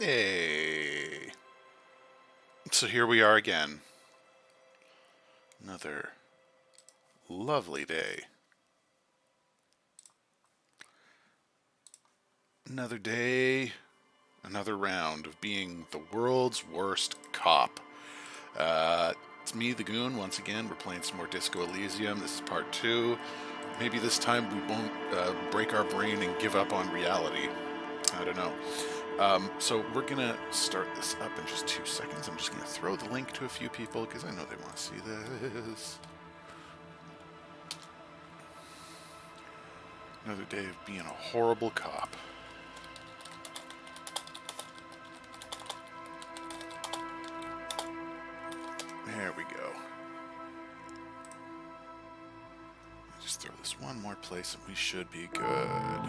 Hey. So here we are again. Another lovely day. Another day, another round of being the world's worst cop. It's me, the Goon, once again. We're playing some more Disco Elysium. This is part 2. Maybe this time we won't break our brain and give up on reality. I don't know. So we're going to start this up in just 2 seconds. I'm just going to throw the link to a few people because I know they want to see this. Another day of being a horrible cop. There we go. Just throw this one more place and we should be good.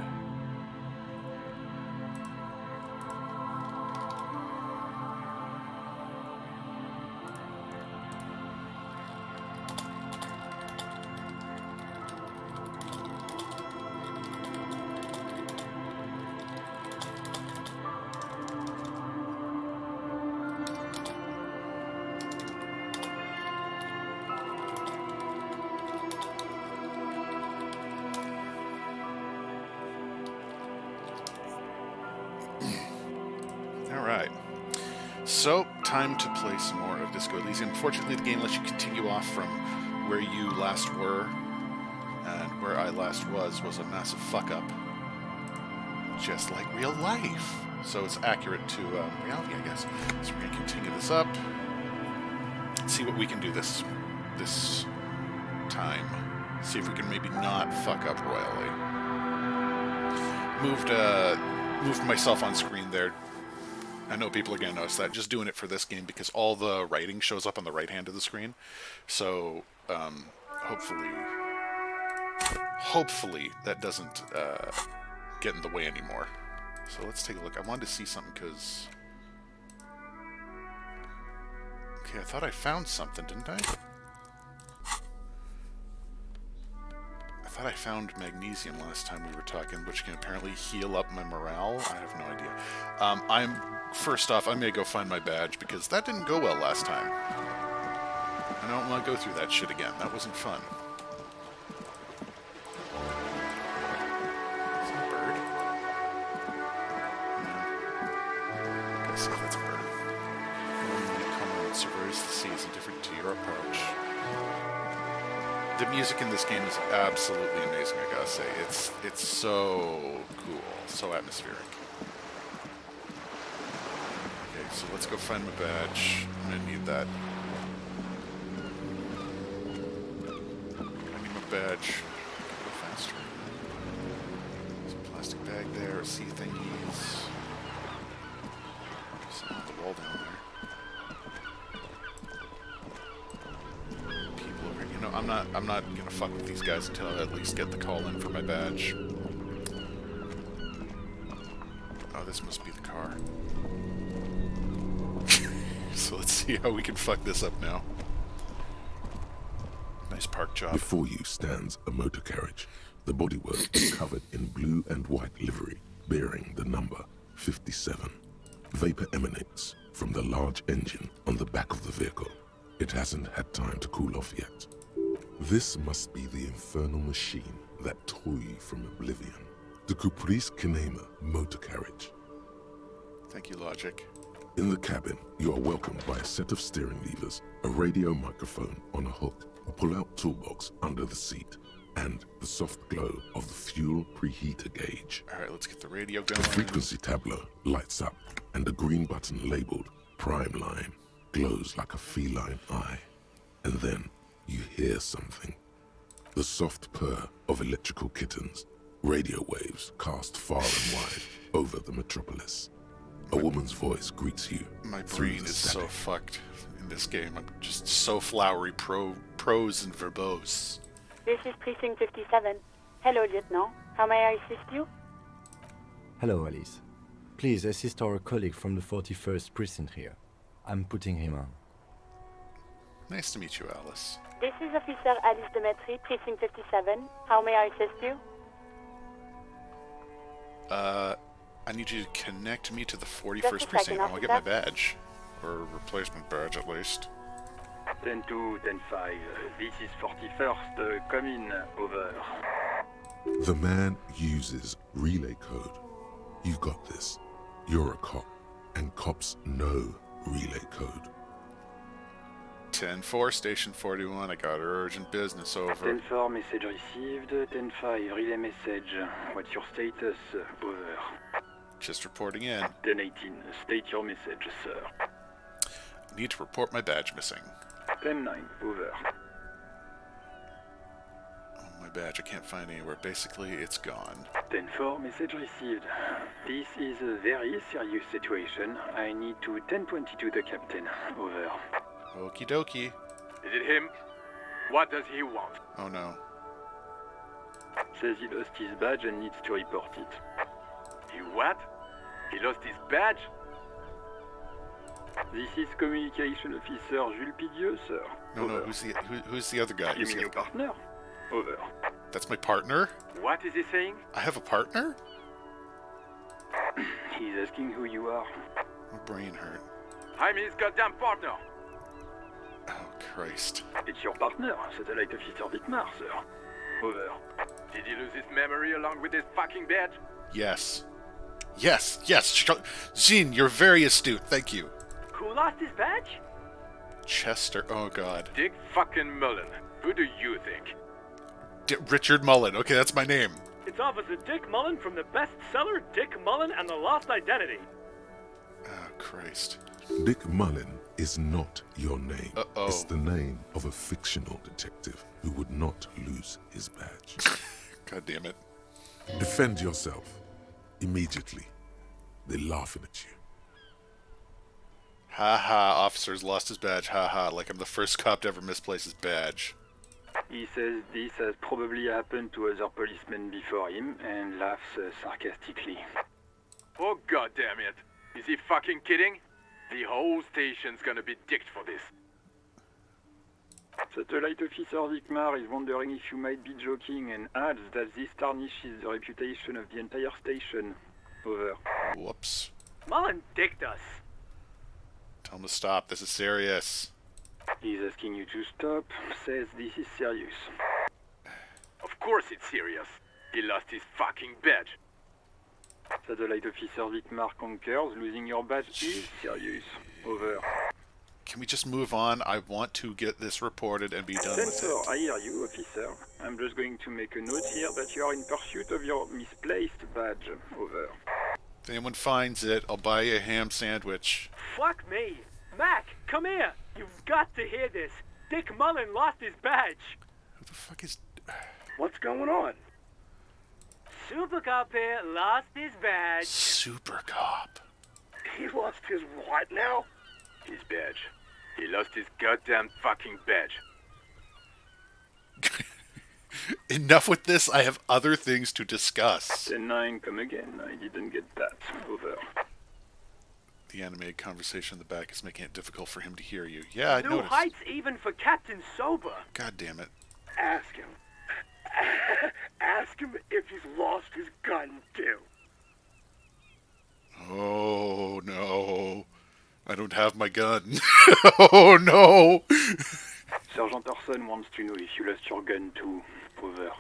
Alright, so time to play some more of Disco Elysium. Fortunately, the game lets you continue off from where you last were, and where I last was a massive fuck-up. Just like real life. So it's accurate to reality, I guess. So we're going to continue this up, see what we can do this time. See if we can maybe not fuck up royally. Moved myself on screen there. I know people are going to notice that. Just doing it for this game because all the writing shows up on the right hand of the screen. So hopefully that doesn't get in the way anymore. So let's take a look. I wanted to see something because... Okay, I thought I found something, didn't I? I thought I found magnesium last time we were talking, which can apparently heal up my morale. I have no idea. First off, I'm going to go find my badge, because that didn't go well last time. I don't want to go through that shit again. That wasn't fun. Is that a bird? No. Let's see if that's a bird. Come surveys the seas indifferent to your approach. The music in this game is absolutely amazing, I gotta say. It's so cool, so atmospheric. Okay, so let's go find my badge. I'm gonna need that. I need my badge. Go faster. There's a plastic bag there, sea thingies. Something on the wall down there. I'm not gonna fuck with these guys until I at least get the call in for my badge. Oh, this must be the car. So let's see how we can fuck this up now. Nice park job. Before you stands a motor carriage. The bodywork is covered in blue and white livery, bearing the number 57. Vapor emanates from the large engine on the back of the vehicle. It hasn't had time to cool off yet. This must be the infernal machine that tore you from oblivion. The Caprice Kinema motor carriage. Thank you, Logic. In the cabin, you are welcomed by a set of steering levers, a radio microphone on a hook, a pull-out toolbox under the seat, and the soft glow of the fuel preheater gauge. Alright, let's get the radio going. The frequency tableau lights up, and a green button labeled Prime Line glows like a feline eye. And then you hear something. The soft purr of electrical kittens, radio waves cast far and wide over the metropolis. A woman's voice greets you. My brain is so fucked in this game. I'm just so flowery, prose and verbose. This is Precinct 57. Hello, Lieutenant. How may I assist you? Hello, Alice. Please assist our colleague from the 41st Precinct here. I'm putting him on. Nice to meet you, Alice. This is Officer Alice Demetri, Precinct 57. How may I assist you? I need you to connect me to the Just 41st a second, precinct. I want to get my officer. badge. Or replacement badge, at least. 10-2, 10-5. This is 41st. Come in. Over. The man uses relay code. You got this. You're a cop, and cops know relay code. 10-4, Station 41. I got urgent business over. 10-4, message received. 10-5, relay message. What's your status? Over. Just reporting in. 10-18, state your message, sir. I need to report my badge missing. 10-9, over. Oh, my badge, I can't find anywhere. Basically, it's gone. 10-4, message received. This is a very serious situation. I need to 10-22 the captain. Over. Okie dokie. Is it him? What does he want? Oh no. Says he lost his badge and needs to report it. He what? He lost his badge? This is Communication Officer Jules Pidieux, sir. No, Over. who's the other guy? You Who's mean the your other guy? partner? Over. That's my partner? What is he saying? I have a partner? He's asking who you are. My brain hurt. I'm his goddamn partner. Oh, Christ. It's your partner, Satellite Officer Dietmar, sir. Over. Did he lose his memory along with his fucking badge? Yes. Yes, Jean, you're very astute. Thank you. Who lost his badge? Chester. Oh, God. Dick fucking Mullen. Who do you think? Richard Mullen. Okay, that's my name. It's Officer Dick Mullen from the bestseller Dick Mullen and the Lost Identity. Oh, Christ. Dick Mullen is not your name. Uh-oh. It's the name of a fictional detective who would not lose his badge. God damn it. Defend yourself. Immediately. They're laughing at you. Ha ha, officer's lost his badge. Ha ha, like I'm the first cop to ever misplace his badge. He says this has probably happened to other policemen before him and laughs sarcastically. Oh goddamn it. Is he fucking kidding? The whole station's gonna be dicked for this. Satellite Officer Dietmar is wondering if you might be joking and adds that this tarnishes the reputation of the entire station. Over. Whoops. Mullen dicked us. Tell him to stop. This is serious. He's asking you to stop, says this is serious. Of course it's serious. He lost his fucking badge. Satellite Officer Dietmar concurs, losing your badge is serious. Over. Can we just move on? I want to get this reported and be done with Sensor, it. I hear you, officer. I'm just going to make a note here that you are in pursuit of your misplaced badge. Over. If anyone finds it, I'll buy you a ham sandwich. Fuck me. Mac, come here. You've got to hear this. Dick Mullen lost his badge. Who the fuck is... What's going on? Super Cop here lost his badge. Super Cop? He lost his what now? His badge. He lost his goddamn fucking badge. Enough with this. I have other things to discuss. 10-9, come again. I didn't get that. Over. The animated conversation in the back is making it difficult for him to hear you. Yeah, I New noticed. heights even for Captain Sober. God damn it. Ask him. Ask him if he's lost his gun, too. Oh, no. I don't have my gun. Oh, no. Sergeant Orson wants to know if you lost your gun, too. Over.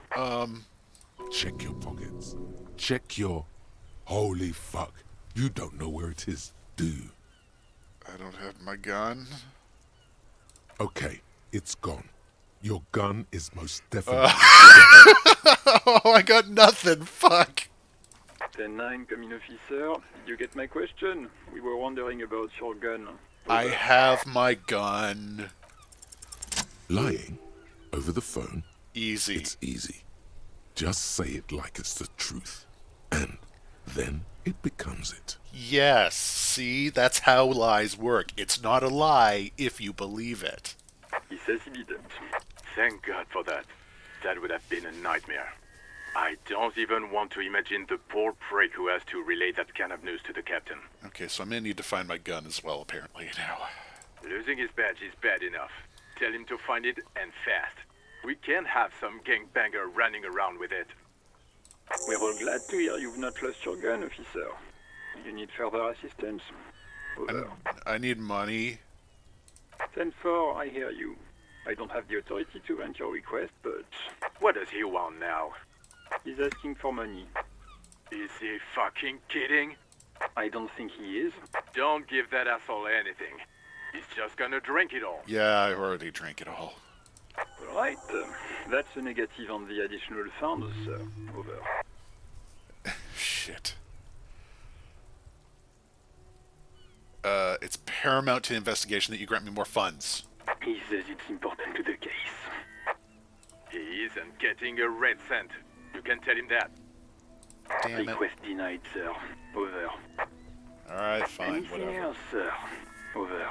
Check your pockets. Check your... Holy fuck. You don't know where it is, do you? I don't have my gun. Okay, it's gone. Your gun is most definitely... Oh, I got nothing. Fuck. 10-9, coming officer. Did you get my question? We were wondering about your gun. I have my gun. Lying over the phone, Easy. it's easy. Just say it like it's the truth. And then it becomes it. Yes. See, that's how lies work. It's not a lie if you believe it. He says he didn't. Thank God for that. That would have been a nightmare. I don't even want to imagine the poor prick who has to relay that kind of news to the captain. Okay, so I'm gonna need to find my gun as well, apparently, now. Losing his badge is bad enough. Tell him to find it, and fast. We can't have some gangbanger running around with it. We're all glad to hear you've not lost your gun, officer. You need further assistance? Over. I need money. 10-4, I hear you. I don't have the authority to grant your request, but What does he want now? he's asking for money. Is he fucking kidding? I don't think he is. Don't give that asshole anything. He's just gonna drink it all. Yeah, I already drank it all. Alright, that's a negative on the additional funds, sir. Over. Shit. It's paramount to the investigation that you grant me more funds. He says it's important to the case. He isn't getting a red cent. You can tell him that. Damn it. Request denied, sir. Over. Alright, fine, Anything whatever. else, sir? Over.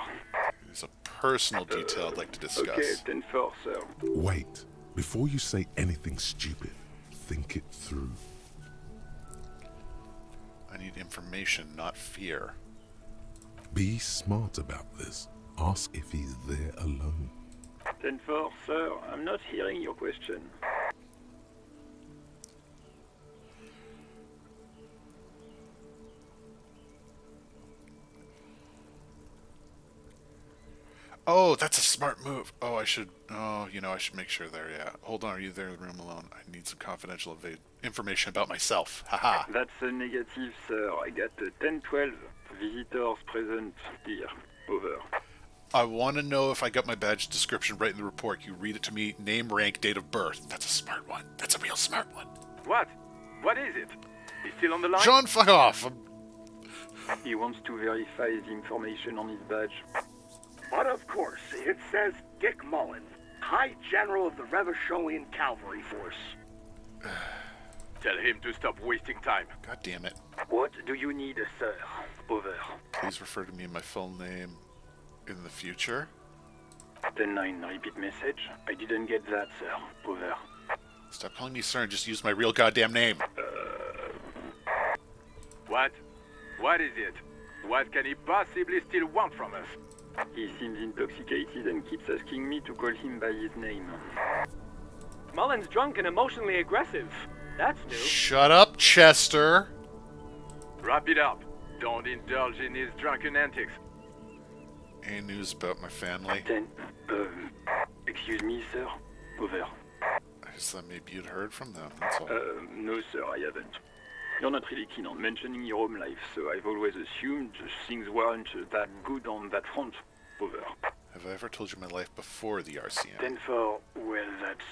There's a personal detail I'd like to discuss. Okay, 10-4, sir. Wait. Before you say anything stupid, think it through. I need information, not fear. Be smart about this. Ask if he's there alone. 10-4, sir. I'm not hearing your question. Oh, that's a smart move. Oh, I should make sure there, yeah. Hold on, are you there in the room alone? I need some confidential information about myself. Haha. That's a negative, sir. I got a 10-12. Visitors present here. Over. I want to know if I got my badge description right in the report. You read it to me, name, rank, date of birth. That's a smart one. That's a real smart one. What? What is it? He's still on the line? John, fuck off. He wants to verify the information on his badge. But of course, it says Dick Mullen, High General of the Revacholian Cavalry Force. Tell him to stop wasting time. God damn it. What do you need, sir? Over. Please refer to me in my full name in the future. 10-9, repeat message. I didn't get that, sir. Over. Stop calling me sir and just use my real goddamn name. What? What is it? What can he possibly still want from us? He seems intoxicated and keeps asking me to call him by his name. Mullen's drunk and emotionally aggressive. That's new. Shut up, Chester. Wrap it up. Don't indulge in his drunken antics. Any news about my family? 10. Excuse me, sir. Over. I just thought maybe you'd heard from them, that's all. No, sir, I haven't. You're not really keen on mentioning your home life, so I've always assumed things weren't that good on that front. Over. Have I ever told you my life before the RCM? 10-4. Well, that's,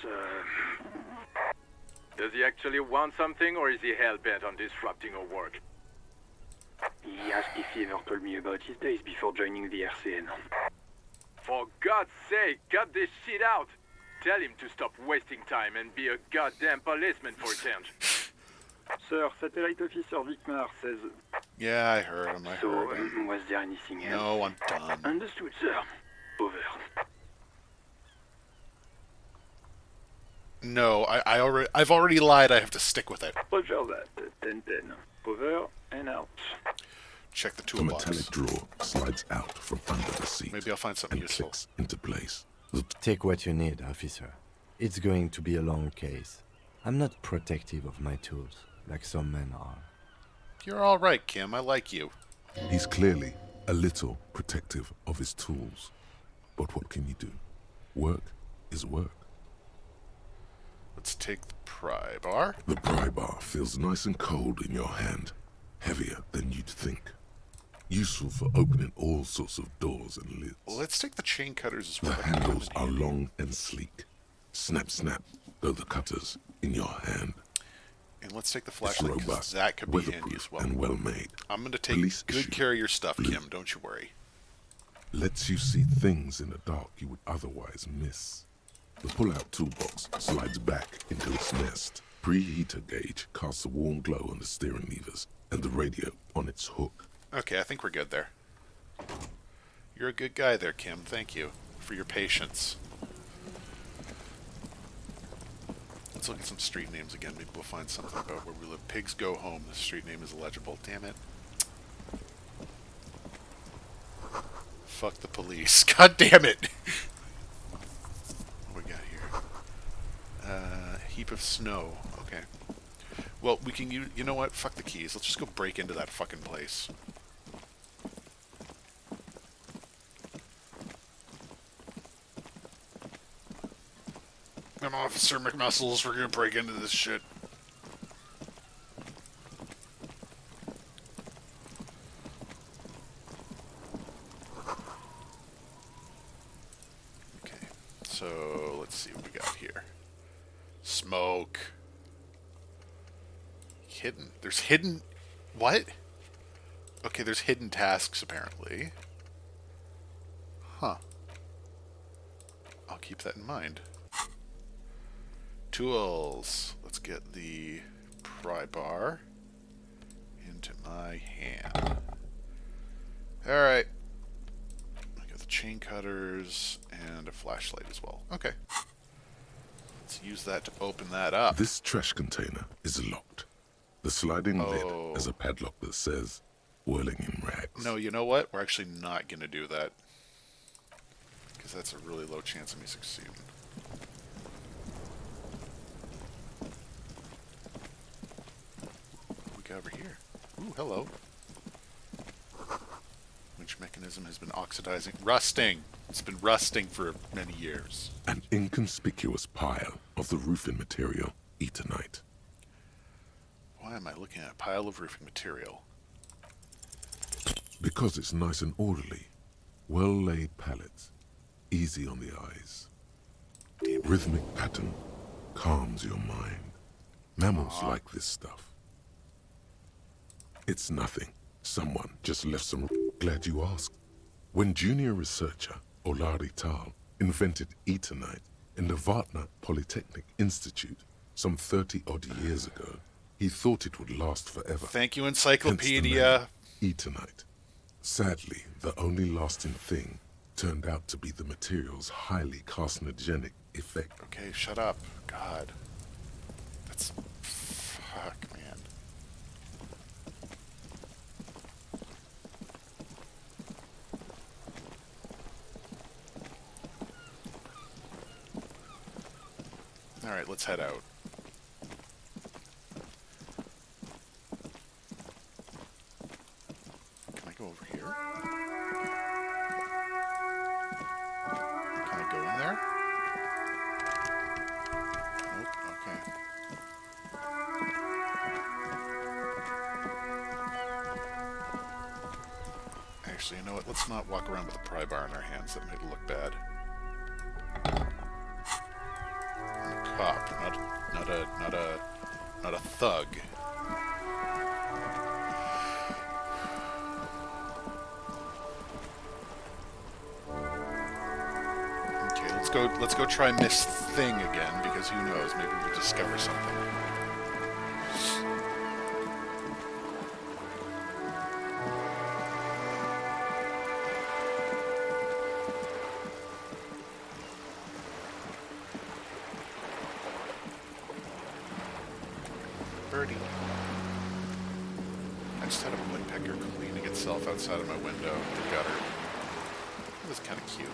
Does he actually want something, or is he hell-bent on disrupting our work? He asked if he ever told me about his days before joining the RCN. For God's sake, cut this shit out! Tell him to stop wasting time and be a goddamn policeman for a change. Sir, Satellite Officer Vicmar says... Yeah, I heard him, So, was there anything else? No, I'm done. Understood, sir. Over. No, I've already lied. I have to stick with it. Roger that. 10-10. Over and out. Check the The toolbox. metallic drawer slides out from under the seat Maybe I'll find something and useful. clicks into place. Take what you need, officer. It's going to be a long case. I'm not protective of my tools, like some men are. You're all right, Kim. I like you. He's clearly a little protective of his tools. But what can you do? Work is work. Let's take the pry bar. The pry bar feels nice and cold in your hand, heavier than you'd think. Useful for opening all sorts of doors and lids. Let's take the chain cutters as The well. handles are long and sleek. Snap, snap, go the cutters in your hand. And let's take the It's flashlight, 'cause robust, that could be handy weatherproof, as well. and well made. I'm going to take Police good issue. care of your stuff, Blue. Kim. Don't you worry. Lets you see things in the dark you would otherwise miss. The pull-out toolbox slides back into its nest. Preheater gauge casts a warm glow on the steering levers and the radio on its hook. Okay, I think we're good there. You're a good guy there, Kim. Thank you for your patience. Let's look at some street names again. Maybe we'll find something about where we live. Pigs Go Home. The street name is illegible. Damn it. Fuck the police. God damn it. What we got here? Heap of snow. Okay. Well, we can use... You know what? Fuck the keys. Let's just go break into that fucking place. I'm Officer McMuscles. We're gonna break into this shit. Okay, so let's see what we got here. Smoke. Hidden. There's hidden... What? Okay, there's hidden tasks, apparently. Huh. I'll keep that in mind. Tools. Let's get the pry bar into my hand. Alright. I got the chain cutters and a flashlight as well. Okay. Let's use that to open that up. This trash container is locked. The sliding lid has a padlock that says, whirling in rags. No, you know what? We're actually not going to do that. Because that's a really low chance of me succeeding. What we got over here? Ooh, hello. Which mechanism has been oxidizing? Rusting! It's been rusting for many years. An inconspicuous pile of the roofing material, Eternite. Why am I looking at a pile of roofing material? Because it's nice and orderly. Well-laid pallets. Easy on the eyes. Rhythmic pattern calms your mind. Mammals like this stuff. It's nothing. Someone just left some... Glad you asked. When junior researcher Olari Tal invented Eternite in the Vatna Polytechnic Institute some 30-odd years ago, he thought it would last forever. Thank you, Encyclopedia. Eternite. Sadly, the only lasting thing turned out to be the material's highly carcinogenic effect. Okay, shut up. God. That's... Fuck, man. Alright, let's head out. Can I go over here? Can I go in there? Nope, okay. Actually, you know what? Let's not walk around with a pry bar in our hands. That might look bad. I'm a cop, not a thug. Okay, let's go try Miss Thing again, because who knows, maybe we'll discover something. Birdie. I just had a woodpecker cleaning itself outside of my window, the gutter. It was kind of cute.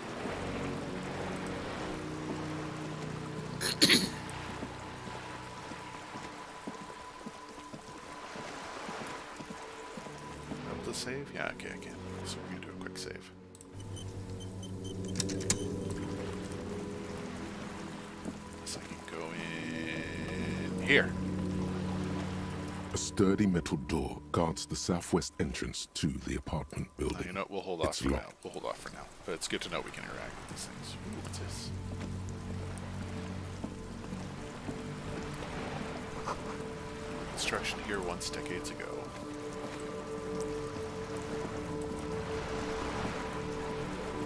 Able to save? Yeah, okay, I can. So we're gonna do a quick save. So I can go in here. A sturdy metal door guards the southwest entrance to the apartment building. You know what? We'll hold off It's for now. locked. We'll hold off for now. But it's good to know we can interact with these things. Ooh, what's this? Construction here once decades ago.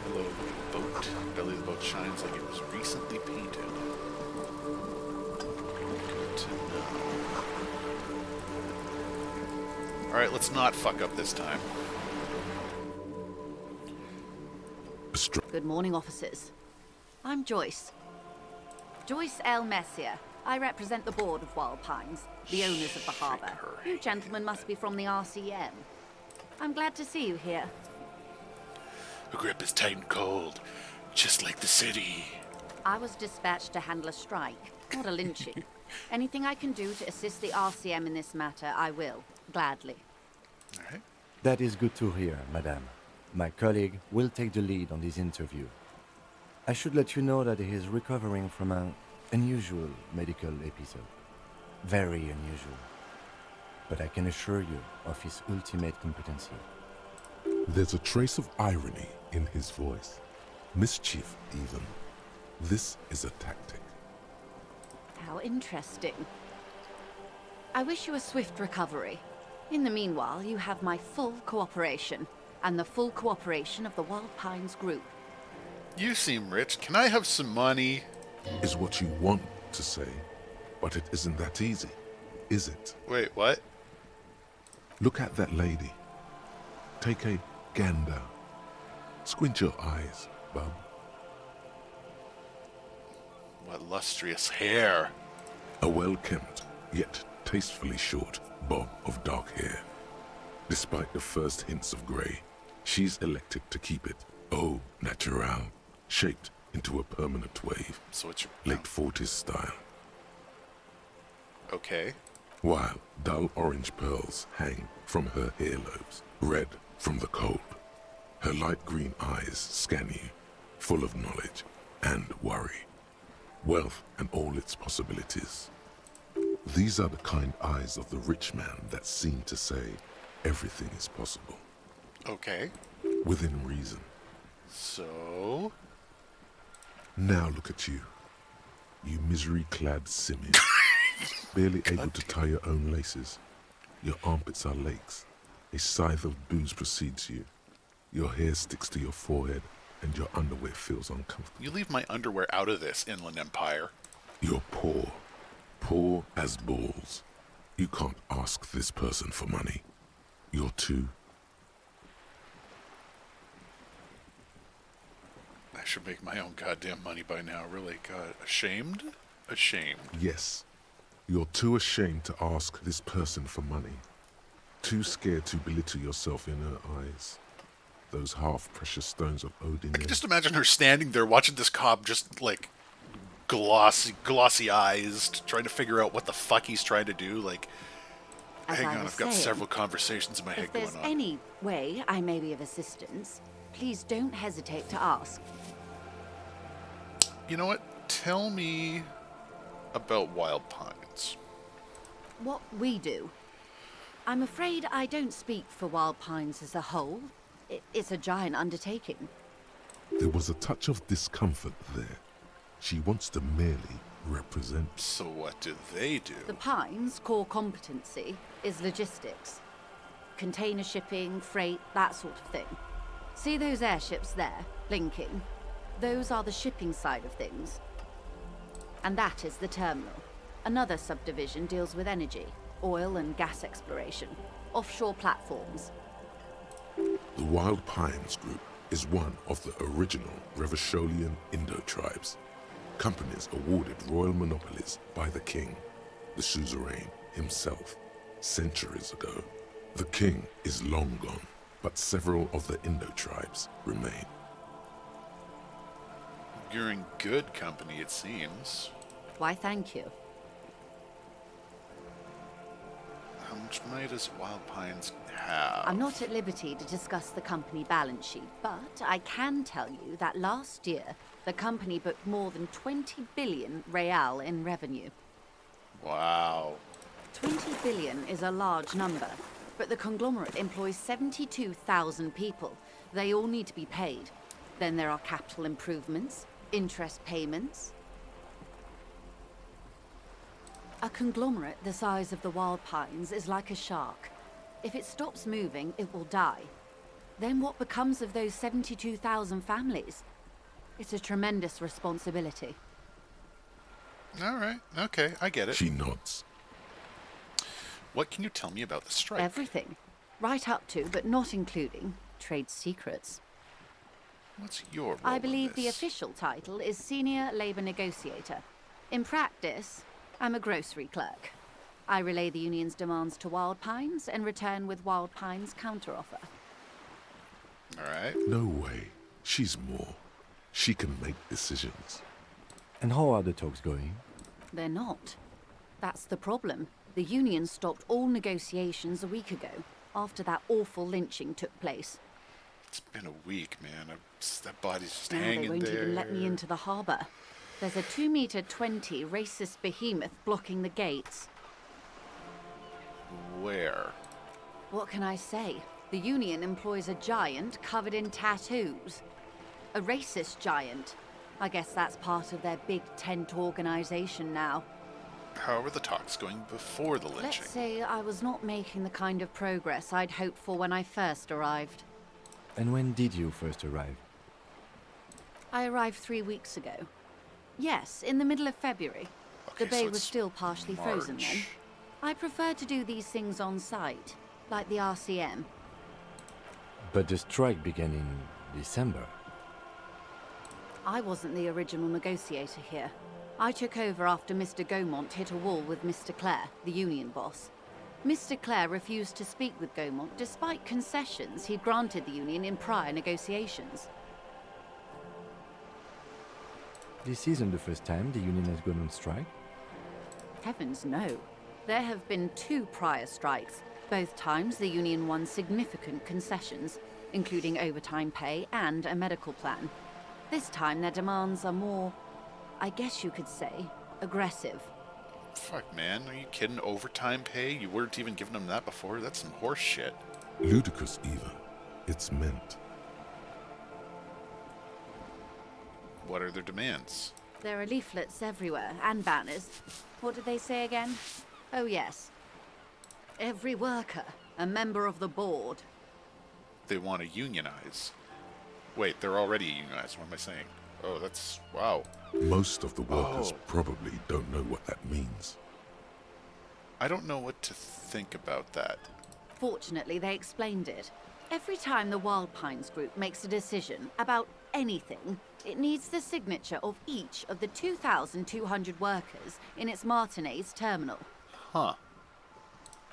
Hello, boat. Belly of the boat shines like it was recently painted. Good to know. Alright, let's not fuck up this time. Good morning, officers. I'm Joyce. Joyce L. Messier. I represent the board of Wild Pines, the owners of the harbour. You gentlemen must be from the RCM. I'm glad to see you here. The grip is tight and cold, just like the city. I was dispatched to handle a strike, not a lynching. Anything I can do to assist the RCM in this matter, I will. Gladly. All right. That is good to hear, madame. My colleague will take the lead on this interview. I should let you know that he is recovering from an unusual medical episode. Very unusual. But I can assure you of his ultimate competency. There's a trace of irony in his voice. Mischief, even. This is a tactic. How interesting. I wish you a swift recovery. In the meanwhile, you have my full cooperation, and the full cooperation of the Wild Pines group. You seem rich. Can I have some money? Is what you want to say, but it isn't that easy, is it? Wait, what? Look at that lady. Take a gander. Squint your eyes, bub. What lustrous hair. A well-kempt, yet tastefully short bob of dark hair. Despite the first hints of grey, she's elected to keep it au naturel, shaped into a permanent wave. So it's your... Late 40s style. Okay. While dull orange pearls hang from her earlobes, red from the cold. Her light green eyes scan you, full of knowledge and worry. Wealth and all its possibilities. These are the kind eyes of the rich man that seem to say everything is possible. Okay. Within reason. So... Now look at you. You misery-clad simian. Barely able to tie your own laces. Your armpits are lakes. A scythe of booze precedes you. Your hair sticks to your forehead, and your underwear feels uncomfortable. You leave my underwear out of this, Inland Empire. You're poor. Poor as balls. You can't ask this person for money. You're too... I should make my own goddamn money by now, really. God, ashamed? Ashamed. Yes. You're too ashamed to ask this person for money. Too scared to belittle yourself in her eyes. Those half-precious stones of Odin. I can just imagine her standing there watching this cop just, like, glossy-eyes, trying to figure out what the fuck he's trying to do. Like, hang on, I've got several conversations in my head going on. If there's any way I may be of assistance, please don't hesitate to ask. You know what? Tell me about Wild Pines. What we do. I'm afraid I don't speak for Wild Pines as a whole. It's a giant undertaking. There was a touch of discomfort there. She wants to merely represent. So what do they do? The Pines' core competency is logistics. Container shipping, freight, that sort of thing. See those airships there, blinking? Those are the shipping side of things. And that is the terminal. Another subdivision deals with energy, oil and gas exploration, offshore platforms. The Wild Pines Group is one of the original Revacholian Indo-tribes. Companies awarded royal monopolies by the king, the suzerain himself, centuries ago. The king is long gone, but several of the Indo-tribes remain. You're in good company, it seems. Why, thank you. How much money does Wild Pines have? I'm not at liberty to discuss the company balance sheet, but I can tell you that last year, the company booked more than 20 billion real in revenue. Wow. 20 billion is a large number, but the conglomerate employs 72,000 people. They all need to be paid. Then there are capital improvements, interest payments. A conglomerate the size of the Wild Pines is like a shark. If it stops moving, it will die. Then what becomes of those 72,000 families? It's a tremendous responsibility. All right. Okay, I get it. She nods. What can you tell me about the strike? Everything. Right up to, but not including, trade secrets. What's your role I in believe the this? official title is Senior Labor Negotiator. In practice, I'm a grocery clerk. I relay the union's demands to Wild Pines and return with Wild Pines' counteroffer. All right. No way. She's more. She can make decisions. And how are the talks going? They're not. That's the problem. The union stopped all negotiations a week ago, after that awful lynching took place. It's been a week, man. That body's just Now hanging they won't there. even let me into the harbour. There's a 2-meter-20 racist behemoth blocking the gates. Where? What can I say? The union employs a giant covered in tattoos. A racist giant. I guess that's part of their big tent organization now. How were the talks going before the lynching? Let's say I was not making the kind of progress I'd hoped for when I first arrived. And when did you first arrive? I arrived 3 weeks ago. Yes, in the middle of February. Okay, The bay so was it's still partially frozen then. March. I prefer to do these things on site, like the RCM. But the strike began in December. I wasn't the original negotiator here. I took over after Mr. Gaumont hit a wall with Mr. Clare, the union boss. Mr. Clare refused to speak with Gaumont despite concessions he'd granted the union in prior negotiations. This isn't the first time the union has gone on strike. Heavens no. There have been 2 prior strikes. Both times the union won significant concessions, including overtime pay and a medical plan. This time their demands are more, I guess you could say, aggressive. Fuck, man. Are you kidding? Overtime pay? You weren't even giving them that before? That's some horse shit. Ludicrous even. It's meant. What are their demands? There are leaflets everywhere, and banners. What did they say again? Oh yes. Every worker, a member of the board. They want to unionize. Wait, they're already unionized. What am I saying? Oh, that's... wow. Most of the workers Oh. probably don't know what that means. I don't know what to think about that. Fortunately, they explained it. Every time the Wild Pines group makes a decision about anything, it needs the signature of each of the 2,200 workers in its Martinez terminal. Huh.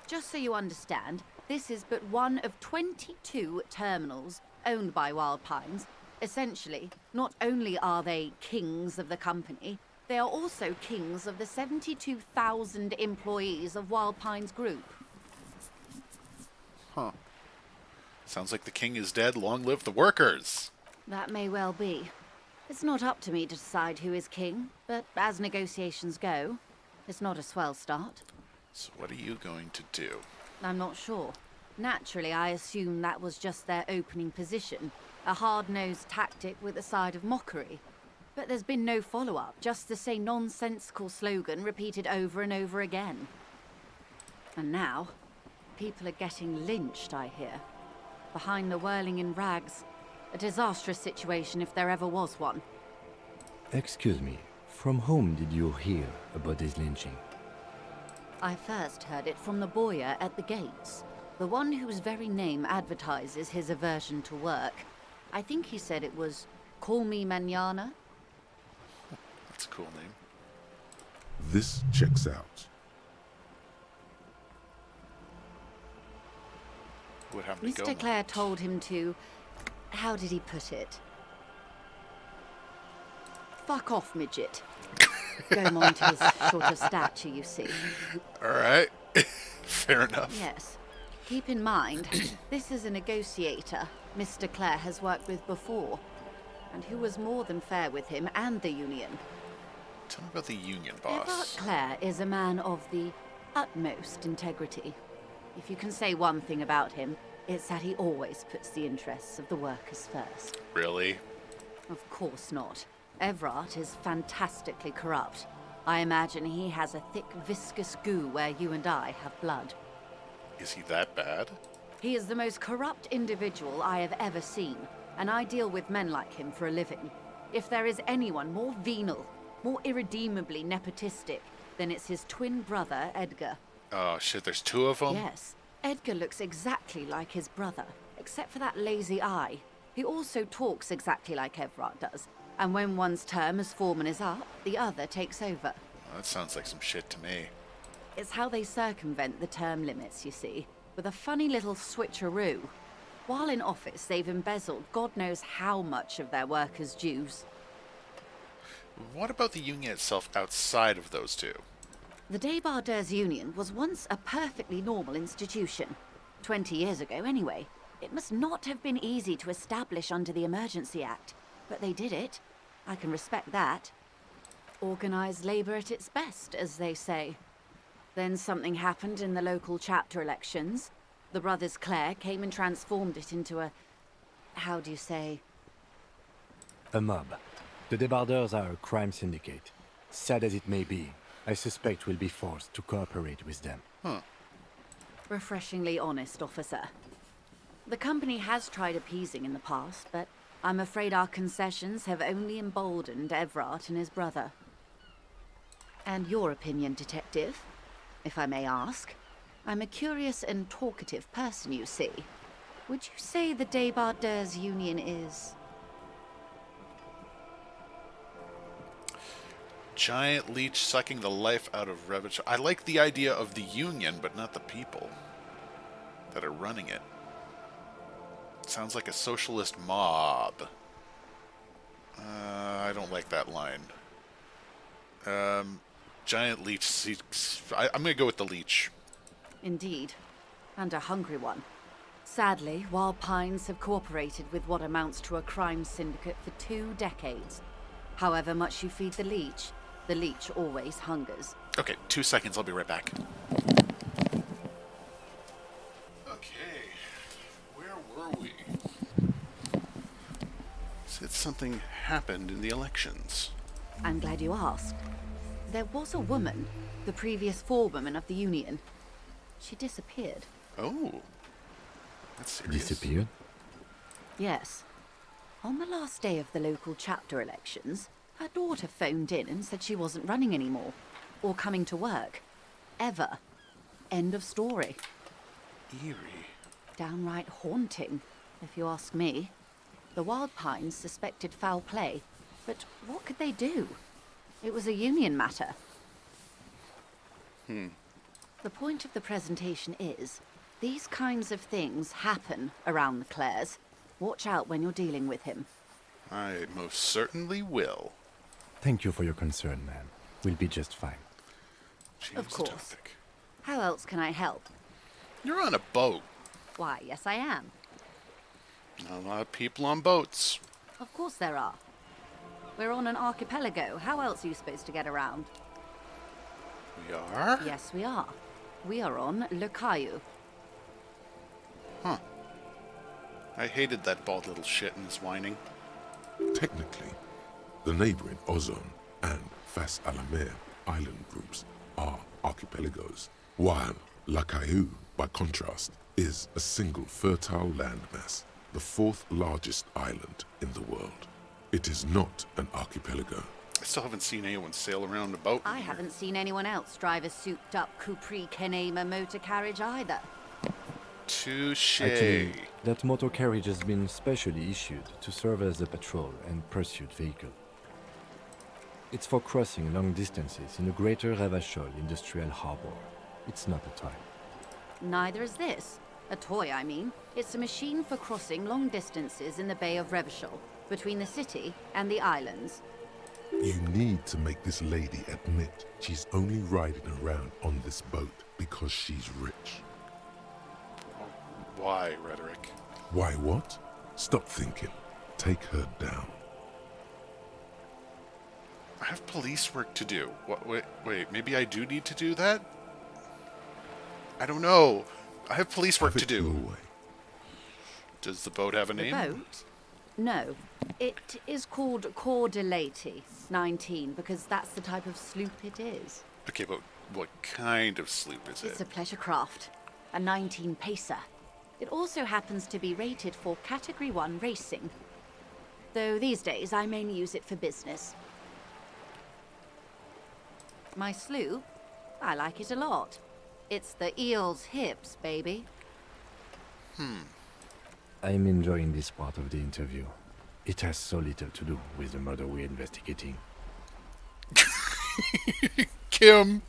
Just so you understand, this is but one of 22 terminals owned by Wild Pines. Essentially, not only are they kings of the company, they are also kings of the 72,000 employees of Wild Pines Group. Huh. Sounds like the king is dead. Long live the workers! That may well be. It's not up to me to decide who is king, but as negotiations go, it's not a swell start. So what are you going to do? I'm not sure. Naturally, I assume that was just their opening position, a hard-nosed tactic with a side of mockery. But there's been no follow-up, just the same nonsensical slogan repeated over and over again. And now, people are getting lynched, I hear. Behind the whirling in rags. A disastrous situation if there ever was one. Excuse me, from whom did you hear about this lynching? I first heard it from the bowyer at the gates. The one whose very name advertises his aversion to work. I think he said it was, "Call me Manana." That's a cool name. This checks out. What happened to Mr. Gaumont? Clare told him to... How did he put it? Fuck off, midget. Gaumont is short of stature, you see. Alright. Fair enough. Yes. Keep in mind, this is a negotiator Mr. Clare has worked with before, and who was more than fair with him and the union. Tell me about the union Everard boss. Clare is a man of the utmost integrity. If you can say one thing about him, it's that he always puts the interests of the workers first. Really? Of course not. Everard is fantastically corrupt. I imagine he has a thick, viscous goo where you and I have blood. Is he that bad? He is the most corrupt individual I have ever seen, and I deal with men like him for a living. If there is anyone more venal, more irredeemably nepotistic, then it's his twin brother, Edgar. Oh shit, there's 2 of them? Yes, Edgar looks exactly like his brother, except for that lazy eye. He also talks exactly like Everard does, and when one's term as foreman is up, the other takes over. Well, that sounds like some shit to me. It's how they circumvent the term limits, you see, with a funny little switcheroo. While in office, they've embezzled God knows how much of their workers' dues. What about the union itself outside of those 2? The Débardeurs Union was once a perfectly normal institution. 20 years ago, anyway. It must not have been easy to establish under the Emergency Act, but they did it. I can respect that. Organized labor at its best, as they say. Then something happened in the local chapter elections. The brothers Clare came and transformed it into a... how do you say? A mob. The Débardeurs are a crime syndicate. Sad as it may be, I suspect we'll be forced to cooperate with them. Huh. Refreshingly honest, officer. The company has tried appeasing in the past, but I'm afraid our concessions have only emboldened Everard and his brother. And your opinion, detective, if I may ask? I'm a curious and talkative person, you see. Would you say the Débardeurs Union is... Giant leech sucking the life out of Revich. I like the idea of the union, but not the people that are running it. Sounds like a socialist mob. I don't like that line. Giant leech. I'm going to go with the leech. Indeed. And a hungry one. Sadly, Wild Pines have cooperated with what amounts to a crime syndicate for 2 decades. However much you feed the leech always hungers. Okay, 2 seconds. I'll be right back. Okay. Where were we? Said something happened in the elections. I'm glad you asked. There was a woman, the previous forewoman of the Union. She disappeared. Oh. That's serious. Disappeared? Yes. On the last day of the local chapter elections, her daughter phoned in and said she wasn't running anymore, or coming to work. Ever. End of story. Eerie. Downright haunting, if you ask me. The Wild Pines suspected foul play, but what could they do? It was a union matter. The point of the presentation is, these kinds of things happen around the Clares. Watch out when you're dealing with him. I most certainly will. Thank you for your concern, ma'am. We'll be just fine. James Of course. Topic. How else can I help? You're on a boat. Why, yes I am. Not a lot of people on boats. Of course there are. We're on an archipelago. How else are you supposed to get around? We are? Yes, we are. We are on Le Caillou. Huh. I hated that bald little shit and his whining. Technically, the neighboring Ozone and Fas Alamer island groups are archipelagos, while La Caillou, by contrast, is a single fertile landmass, the 4th largest island in the world. It is not an archipelago. I still haven't seen anyone sail around a boat. I haven't seen anyone else drive a souped-up Capri Kenema motor carriage either. Touche. Actually, that motor carriage has been specially issued to serve as a patrol and pursuit vehicle. It's for crossing long distances in the greater Ravachol industrial harbor. It's not a toy. Neither is this. A toy, I mean. It's a machine for crossing long distances in the Bay of Revachol, between the city and the islands. You need to make this lady admit she's only riding around on this boat because she's rich. Why, Rhetoric? Why what? Stop thinking. Take her down. I have police work to do. What, wait, maybe I do need to do that? I don't know. I have police work Have to it your do. way. Does the boat have a The name? boat? No. It is called Cordelati 19 because that's the type of sloop it is. Okay, but what kind of sloop is It's a it? pleasure craft. A 19 pacer. It also happens to be rated for Category 1 racing. Though these days I mainly use it for business. My sloop? I like it a lot. It's the eel's hips, baby. I'm enjoying this part of the interview. It has so little to do with the murder we're investigating. Kim!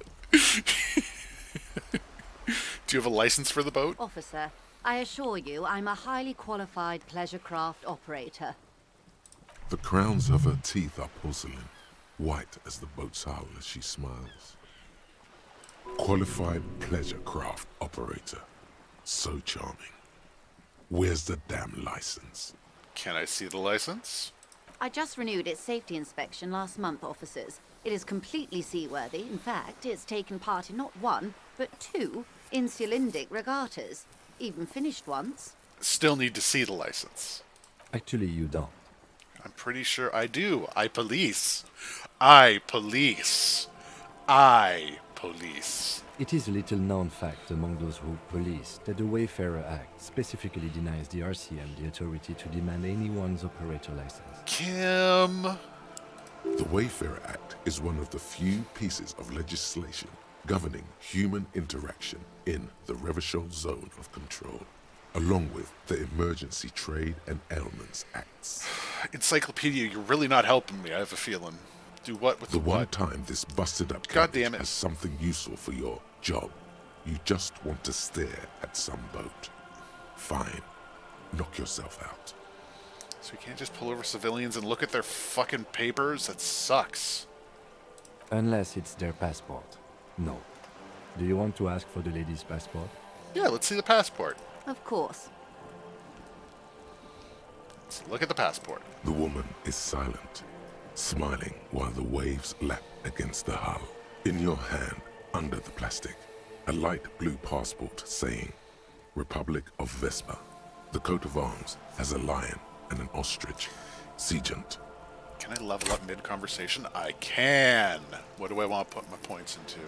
Do you have a license for the boat? Officer, I assure you I'm a highly qualified pleasure craft operator. The crowns of her teeth are porcelain, white as the boat's hull as she smiles. Qualified pleasure craft operator. So charming. Where's the damn license? Can I see the license? I just renewed its safety inspection last month, officers. It is completely seaworthy. In fact, it's taken part in not one, but two insulindic regattas. Even finished once. Still need to see the license. Actually, you don't. I'm pretty sure I do. I police. I police. I police. It is a little known fact among those who police that the Wayfarer Act specifically denies the RCM the authority to demand anyone's operator license. Kim. The Wayfarer Act is one of the few pieces of legislation governing human interaction in the Revachol Zone of Control, along with the Emergency Trade and Ailments Acts. Encyclopedia, you're really not helping me, I have a feeling. Do what with The one what? time this busted up God damn it. has something useful for your job, you just want to stare at some boat. Fine. Knock yourself out. So you can't just pull over civilians and look at their fucking papers? That sucks. Unless it's their passport. No. Do you want to ask for the lady's passport? Yeah, let's see the passport. Of course. Let's look at the passport. The woman is silent, smiling while the waves lap against the hull. In your hand, under the plastic, a light blue passport saying, Republic of Vespa. The coat of arms has a lion and an ostrich. Seagent. Can I level up mid-conversation? I can! What do I want to put my points into?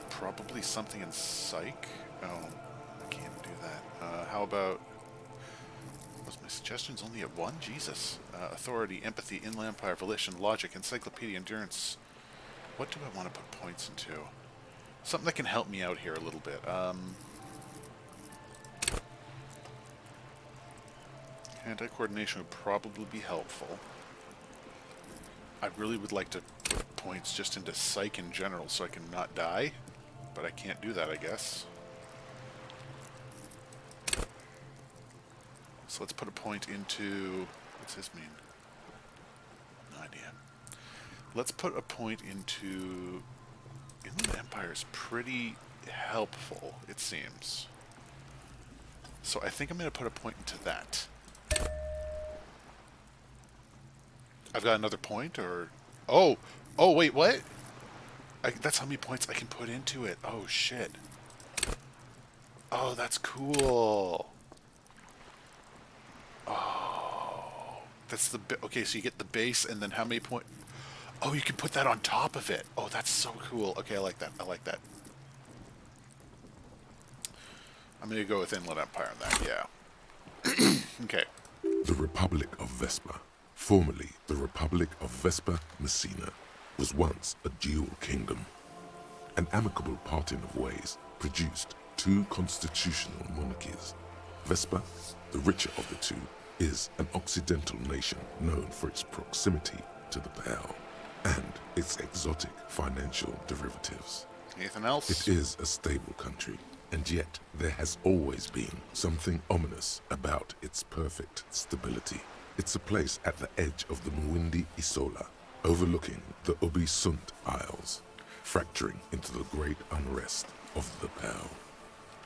Probably something in psych? Oh, I can't do that. How about... Was my suggestions only at 1? Jesus. Authority, empathy, inland empire, volition, logic, encyclopedia, endurance. What do I want to put points into? Something that can help me out here a little bit. Anti-coordination would probably be helpful. I really would like to put points just into psych in general so I can not die, but I can't do that, I guess. So let's put a point into... What's this mean? No idea. Let's put a point into... Inland Empire is pretty helpful, it seems. So I think I'm going to put a point into that. I've got another point, or... Oh! Oh, wait, what? That's how many points I can put into it. Oh, shit. Oh, that's cool. Oh. That's the... Okay, so you get the base, and then how many points... Oh, you can put that on top of it. Oh, that's so cool. Okay, I like that. I like that. I'm going to go with Inland Empire on that, yeah. Okay. The Republic of Vespa, formerly the Republic of Vespa Messina, was once a dual kingdom. An amicable parting of ways produced two constitutional monarchies. Vespa, the richer of the two, is an occidental nation known for its proximity to the Pale and its exotic financial derivatives. Anything else? It is a stable country, and yet there has always been something ominous about its perfect stability. It's a place at the edge of the Mwindi Isola, overlooking the Obi Sunt Isles, fracturing into the great unrest of the Pale.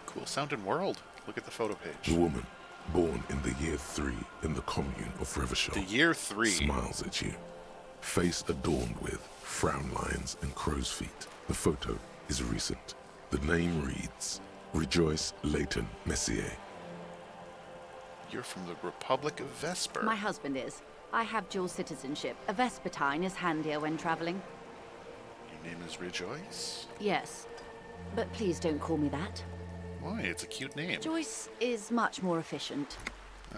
Cool sounding world. Look at the photo page. The woman, born in the year 3 in the commune of Revachol, The year 3. smiles at you, face adorned with frown lines and crow's feet. The photo is recent. The name reads, Rejoice Leighton Messier. You're from the Republic of Vesper. My husband is. I have dual citizenship. A Vespertine is handier when traveling. Your name is Rejoice? Yes. But please don't call me that. Why? It's a cute name. Joyce is much more efficient.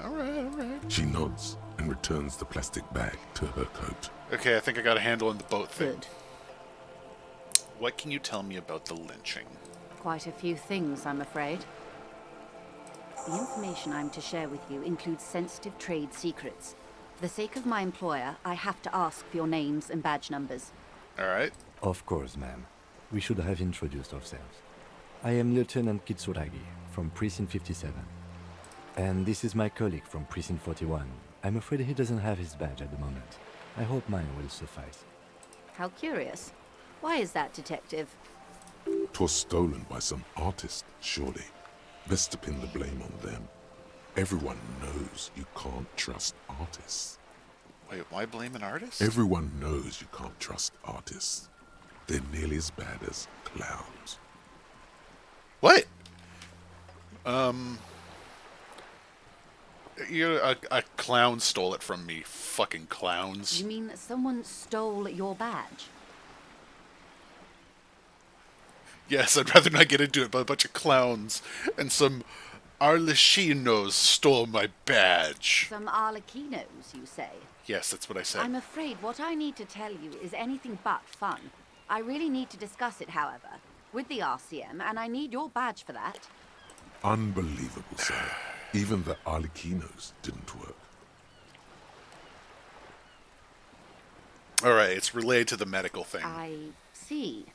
Alright, alright. She nods and returns the plastic bag to her coat. Okay, I think I got a handle on the boat thing. Good. What can you tell me about the lynching? Quite a few things, I'm afraid. The information I'm to share with you includes sensitive trade secrets. For the sake of my employer, I have to ask for your names and badge numbers. Alright. Of course, ma'am. We should have introduced ourselves. I am Lieutenant Kitsuragi from Precinct 57. And this is my colleague from Precinct 41. I'm afraid he doesn't have his badge at the moment. I hope mine will suffice. How curious. Why is that, Detective? 'Twas stolen by some artist, surely. Best to pin the blame on them. Everyone knows you can't trust artists. Wait, why blame an artist? Everyone knows you can't trust artists. They're nearly as bad as clowns. What? A clown stole it from me. Fucking clowns. You mean someone stole your badge? Yes, I'd rather not get into it, but a bunch of clowns and some Arlechinos stole my badge. Some Arlequinos, you say? Yes, that's what I said. I'm afraid what I need to tell you is anything but fun. I really need to discuss it, however, with the RCM, and I need your badge for that. Unbelievable, sir. Even the Arlequinos didn't work. Alright, it's related to the medical thing. I see.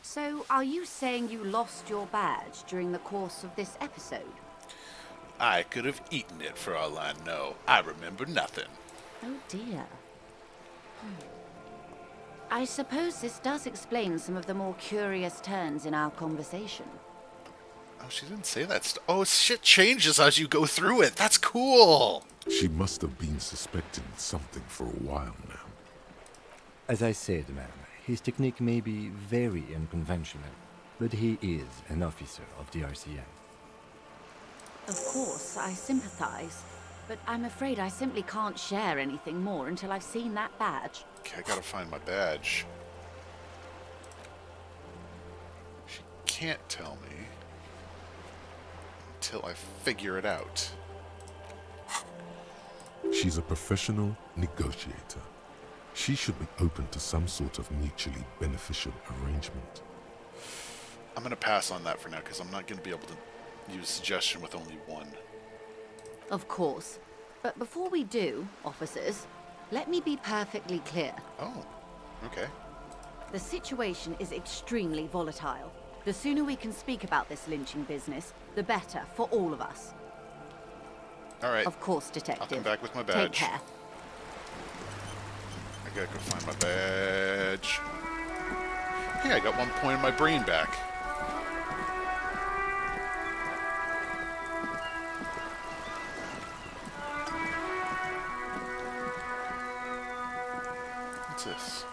So, are you saying you lost your badge during the course of this episode? I could have eaten it for all I know. I remember nothing. Oh dear. I suppose this does explain some of the more curious turns in our conversation. Oh, she didn't say that. Oh, shit changes as you go through it. That's cool. She must have been suspecting something for a while now. As I said, ma'am, his technique may be very unconventional, but he is an officer of the RCA. Of course, I sympathize, but I'm afraid I simply can't share anything more until I've seen that badge. Okay, I gotta find my badge. She can't tell me until I figure it out. She's a professional negotiator. She should be open to some sort of mutually beneficial arrangement. I'm gonna pass on that for now, because I'm not gonna be able to use suggestion with only one. Of course. But before we do, officers, let me be perfectly clear. Oh, okay. The situation is extremely volatile. The sooner we can speak about this lynching business, the better for all of us. Alright. Of course, Detective. I'll come back with my badge. Take care. I gotta go find my badge. Hey, I got 1 point of my brain back. What's this?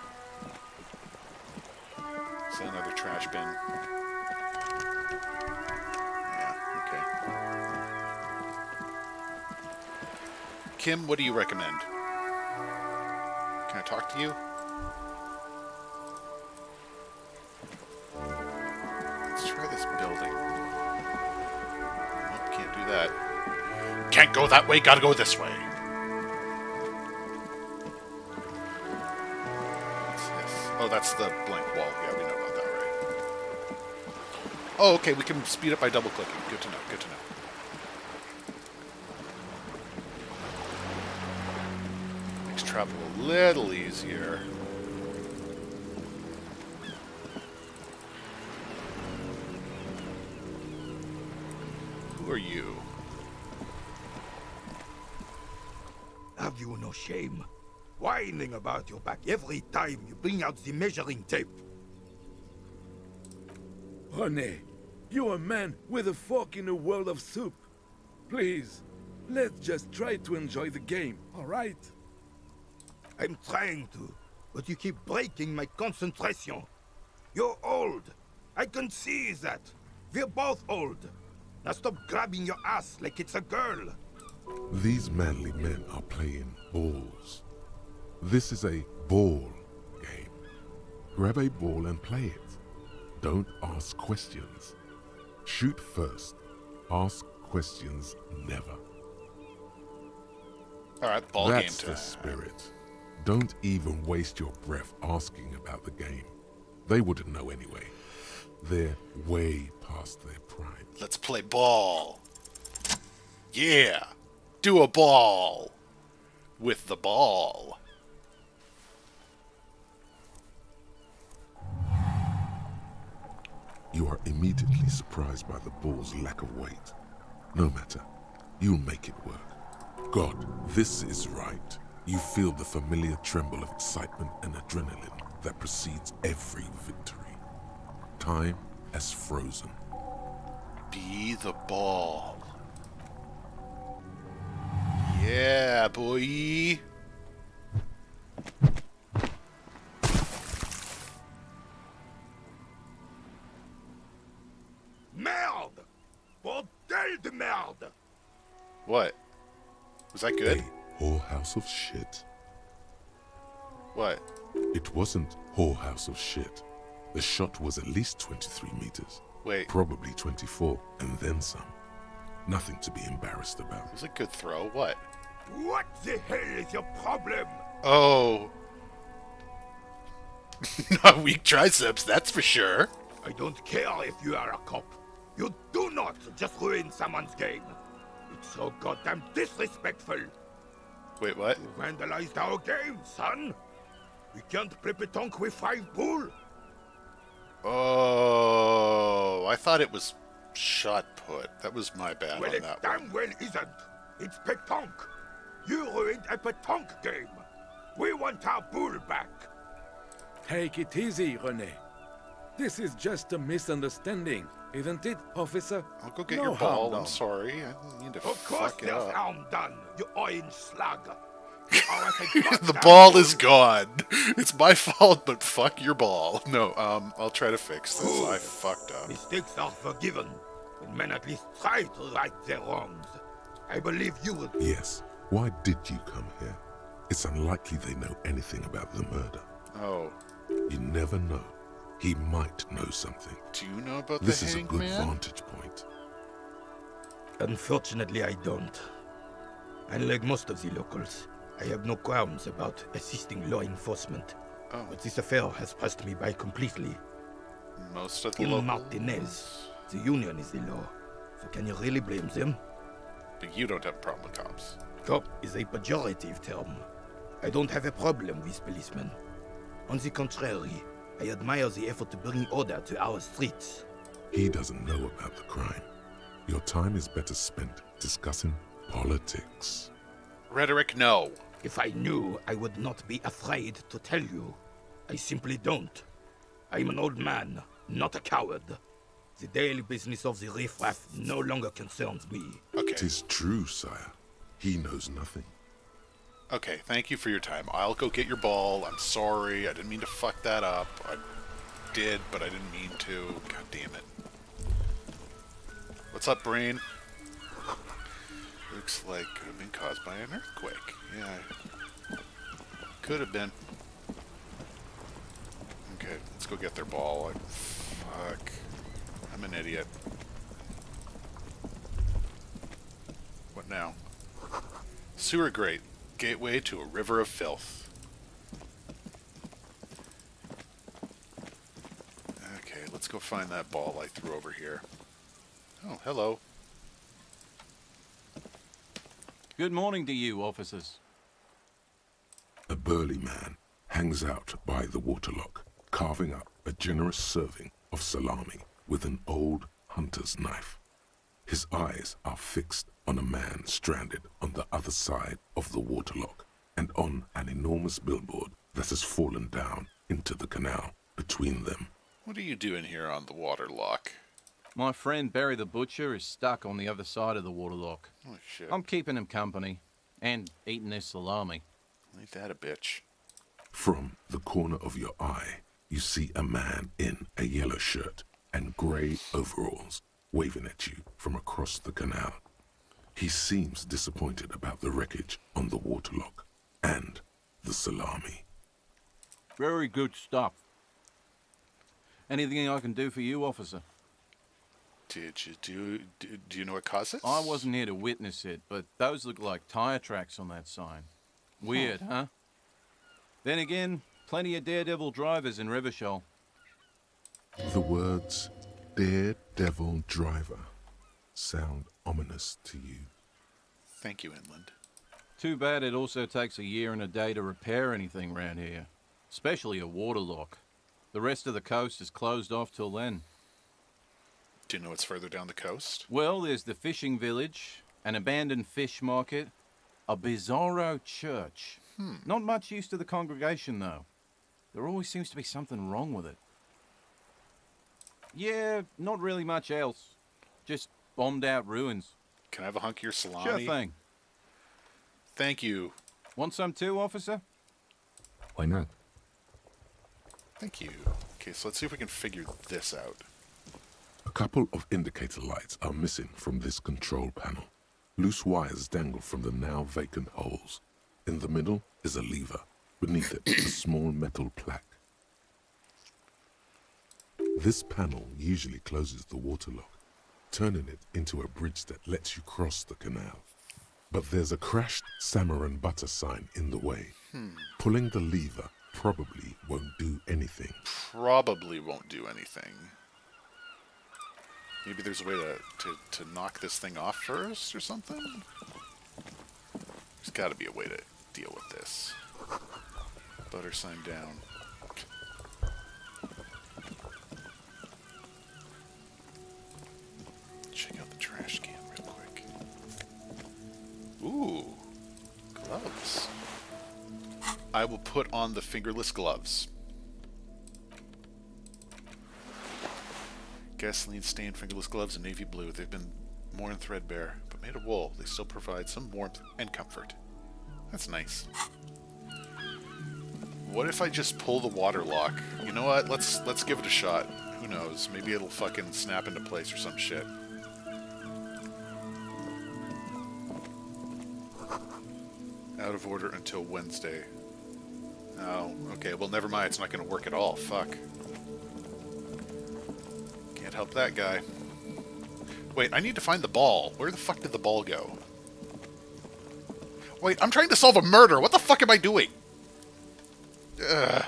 Is that another trash bin? Yeah, okay. Kim, what do you recommend? Can I talk to you? Let's try this building. Nope, can't do that. Can't go that way, gotta go this way. What's this? Oh, that's the blank wall. Yeah, we know about that, right? Oh, okay, we can speed up by double clicking. Good to know, good to know. Makes travel a little easier. Who are you? Have you no shame? Whining about your back every time you bring out the measuring tape. Honey, you're a man with a fork in a world of soup. Please, let's just try to enjoy the game, all right? I'm trying to, but you keep breaking my concentration. You're old. I can see that. We're both old. Now stop grabbing your ass like it's a girl. These manly men are playing balls. This is a ball game. Grab a ball and play it. Don't ask questions. Shoot first. Ask questions never. Alright, ball game That's time. the spirit. Don't even waste your breath asking about the game. They wouldn't know anyway. They're way past their prime. Let's play ball. Yeah. Do a ball. With the ball. You are immediately surprised by the ball's lack of weight. No matter. You'll make it work. God, this is right. You feel the familiar tremble of excitement and adrenaline that precedes every victory. Time as frozen. Be the ball. Yeah, boy. Merde! Bordel de merde! What? Was that good? A whorehouse of shit. What? It wasn't whorehouse of shit. The shot was at least 23 meters. Wait. Probably 24, and then some. Nothing to be embarrassed about. It was a good throw. What? What the hell is your problem? Oh. Not weak triceps, that's for sure. I don't care if you are a cop. You do not just ruin someone's game. It's so goddamn disrespectful. Wait, what? You vandalized our game, son. We can't play pétanque with 5 bull. Oh, I thought it was shot put. That was my bad Well, on it that damn one. well isn't. It's pétanque. You ruined a pétanque game. We want our bull back. Take it easy, René. This is just a misunderstanding, isn't it, officer? I'll go get No your harm ball. done. I'm sorry. I didn't mean to Of course fuck it there's up. harm done, you orange slug. You are at a The goddamn ball bull. is gone. It's my fault, but fuck your ball. No, I'll try to fix this. I fucked up. Mistakes are forgiven when men at least try to right their wrongs. I believe you will. Yes. Why did you come here? It's unlikely they know anything about the murder. Oh, You never know. He might know something. do you know about This the is a hanged good man? vantage point. Unfortunately, I don't. Unlike most of the locals, I have no qualms about assisting law enforcement. Oh, But this affair has passed me by completely. most of the In locals. Martinez, the union is the law. So can you really blame them? But you don't have a problem with cops. Cop is a pejorative term. I don't have a problem with policemen. On the contrary, I admire the effort to bring order to our streets. He doesn't know about the crime. Your time is better spent discussing politics. Rhetoric, no. If I knew, I would not be afraid to tell you. I simply don't. I'm an old man, not a coward. The daily business of the riffraff no longer concerns me. Okay. It is true, sire. He knows nothing. Okay, thank you for your time. I'll go get your ball. I'm sorry. I didn't mean to fuck that up. I did, but I didn't mean to. God damn it. What's up, brain? Looks like could have been caused by an earthquake. Yeah. Could have been. Okay, let's go get their ball. Fuck. I'm an idiot. What now? Sewer grate. Gateway to a river of filth. Okay, let's go find that ball I threw over here. Oh, hello. Good morning to you, officers. A burly man hangs out by the waterlock, carving up a generous serving of salami with an old hunter's knife. His eyes are fixed on a man stranded on the other side of the waterlock and on an enormous billboard that has fallen down into the canal between them. What are you doing here on the water lock? My friend Barry the Butcher is stuck on the other side of the waterlock. Oh, shit. I'm keeping him company and eating this salami. Ain't that a bitch? From the corner of your eye, you see a man in a yellow shirt and grey overalls waving at you from across the canal. He seems disappointed about the wreckage on the waterlock and the salami. Very good stuff. Anything I can do for you, officer? Did you do you know what caused it? I wasn't here to witness it, but those look like tire tracks on that sign. Weird, huh? Then again, plenty of daredevil drivers in Rivershoal. The words "daredevil driver" sound ominous to you. Thank you, Inland. Too bad it also takes a year and a day to repair anything round here. Especially a waterlock. The rest of the coast is closed off till then. Do you know what's further down the coast? Well, there's the fishing village, an abandoned fish market, a bizarro church. Not much use to the congregation, though. There always seems to be something wrong with it. Yeah, not really much else. Just bombed out ruins. Can I have a hunk of your salami? Sure thing. Thank you. Want some too, officer? Why not? Thank you. Okay, so let's see if we can figure this out. A couple of indicator lights are missing from this control panel. Loose wires dangle from the now vacant holes. In the middle is a lever. Beneath it, a small metal plaque. This panel usually closes the water lock, turning it into a bridge that lets you cross the canal. But there's a crashed salmon and butter sign in the way. Pulling the lever probably won't do anything. Probably won't do anything. Maybe there's a way to knock this thing off first or something? There's got to be a way to deal with this. Butter sign down. Check out the trash can real quick. Ooh, gloves. I will put on the fingerless gloves. Gasoline stained fingerless gloves in navy blue. They've been worn threadbare, but made of wool. They still provide some warmth and comfort. That's nice. What if I just pull the water lock? You know what? Let's give it a shot. Who knows? Maybe it'll fucking snap into place or some shit. Out of order until Wednesday. Oh, okay. Well, never mind. It's not going to work at all. Fuck. Can't help that guy. Wait, I need to find the ball. Where the fuck did the ball go? Wait, I'm trying to solve a murder. What the fuck am I doing? Ugh.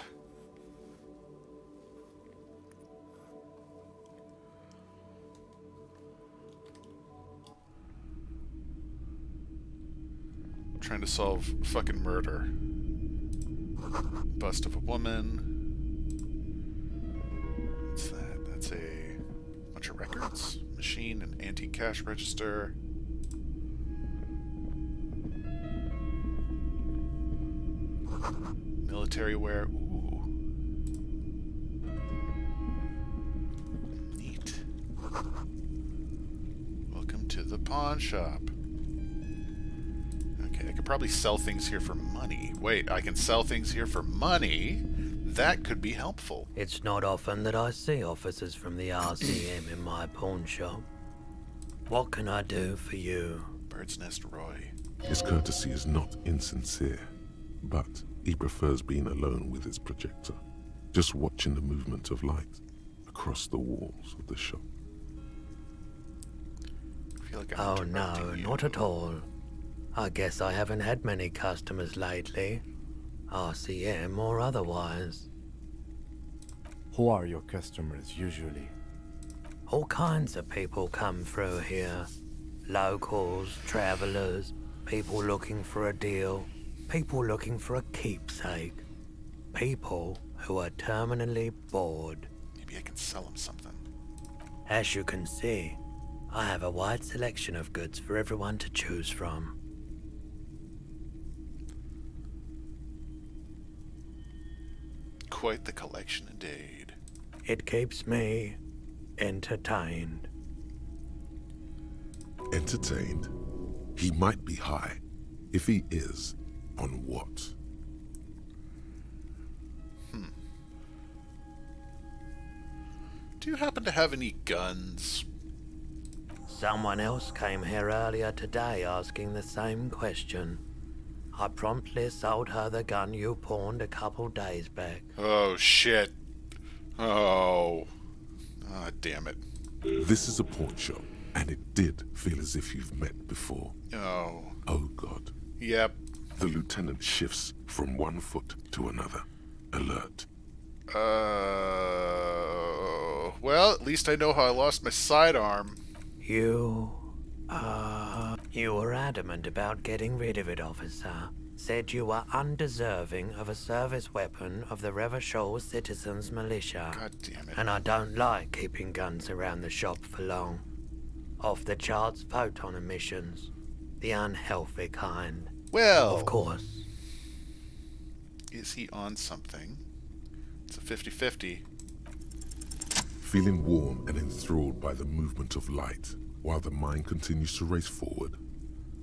I'm trying to solve fucking murder. Bust of a woman. What's that? That's a bunch of records. Machine and antique cash register. Military wear. Ooh. Neat. Welcome to the pawn shop. Okay, I could probably sell things here for money. Wait, I can sell things here for money? That could be helpful. It's not often that I see officers from the RCM in my pawn shop. What can I do for you? Bird's Nest Roy. His courtesy is not insincere, but he prefers being alone with his projector, just watching the movement of light across the walls of the shop. I feel like Oh no, not at all. I guess I haven't had many customers lately, RCM or otherwise. Who are your customers usually? All kinds of people come through here. Locals, travelers, people looking for a deal, people looking for a keepsake, people who are terminally bored. Maybe I can sell them something. As you can see, I have a wide selection of goods for everyone to choose from. Quite the collection indeed. It keeps me entertained. Entertained? He might be high. If he is, on what? Do you happen to have any guns? Someone else came here earlier today asking the same question. I promptly sold her the gun you pawned a couple days back. Oh, shit. Oh. Ah, damn it. This is a pawn shop, and it did feel as if you've met before. Oh. Oh, God. Yep. The lieutenant shifts from one foot to another. Alert. Well, at least I know how I lost my sidearm. You were adamant about getting rid of it, officer. Said you were undeserving of a service weapon of the Revachol Citizens Militia. God damn it. And I don't like keeping guns around the shop for long. Off the charts photon emissions. The unhealthy kind. Well. Of course. Is he on something? It's a 50-50. feeling warm and enthralled by the movement of light, while the mind continues to race forward.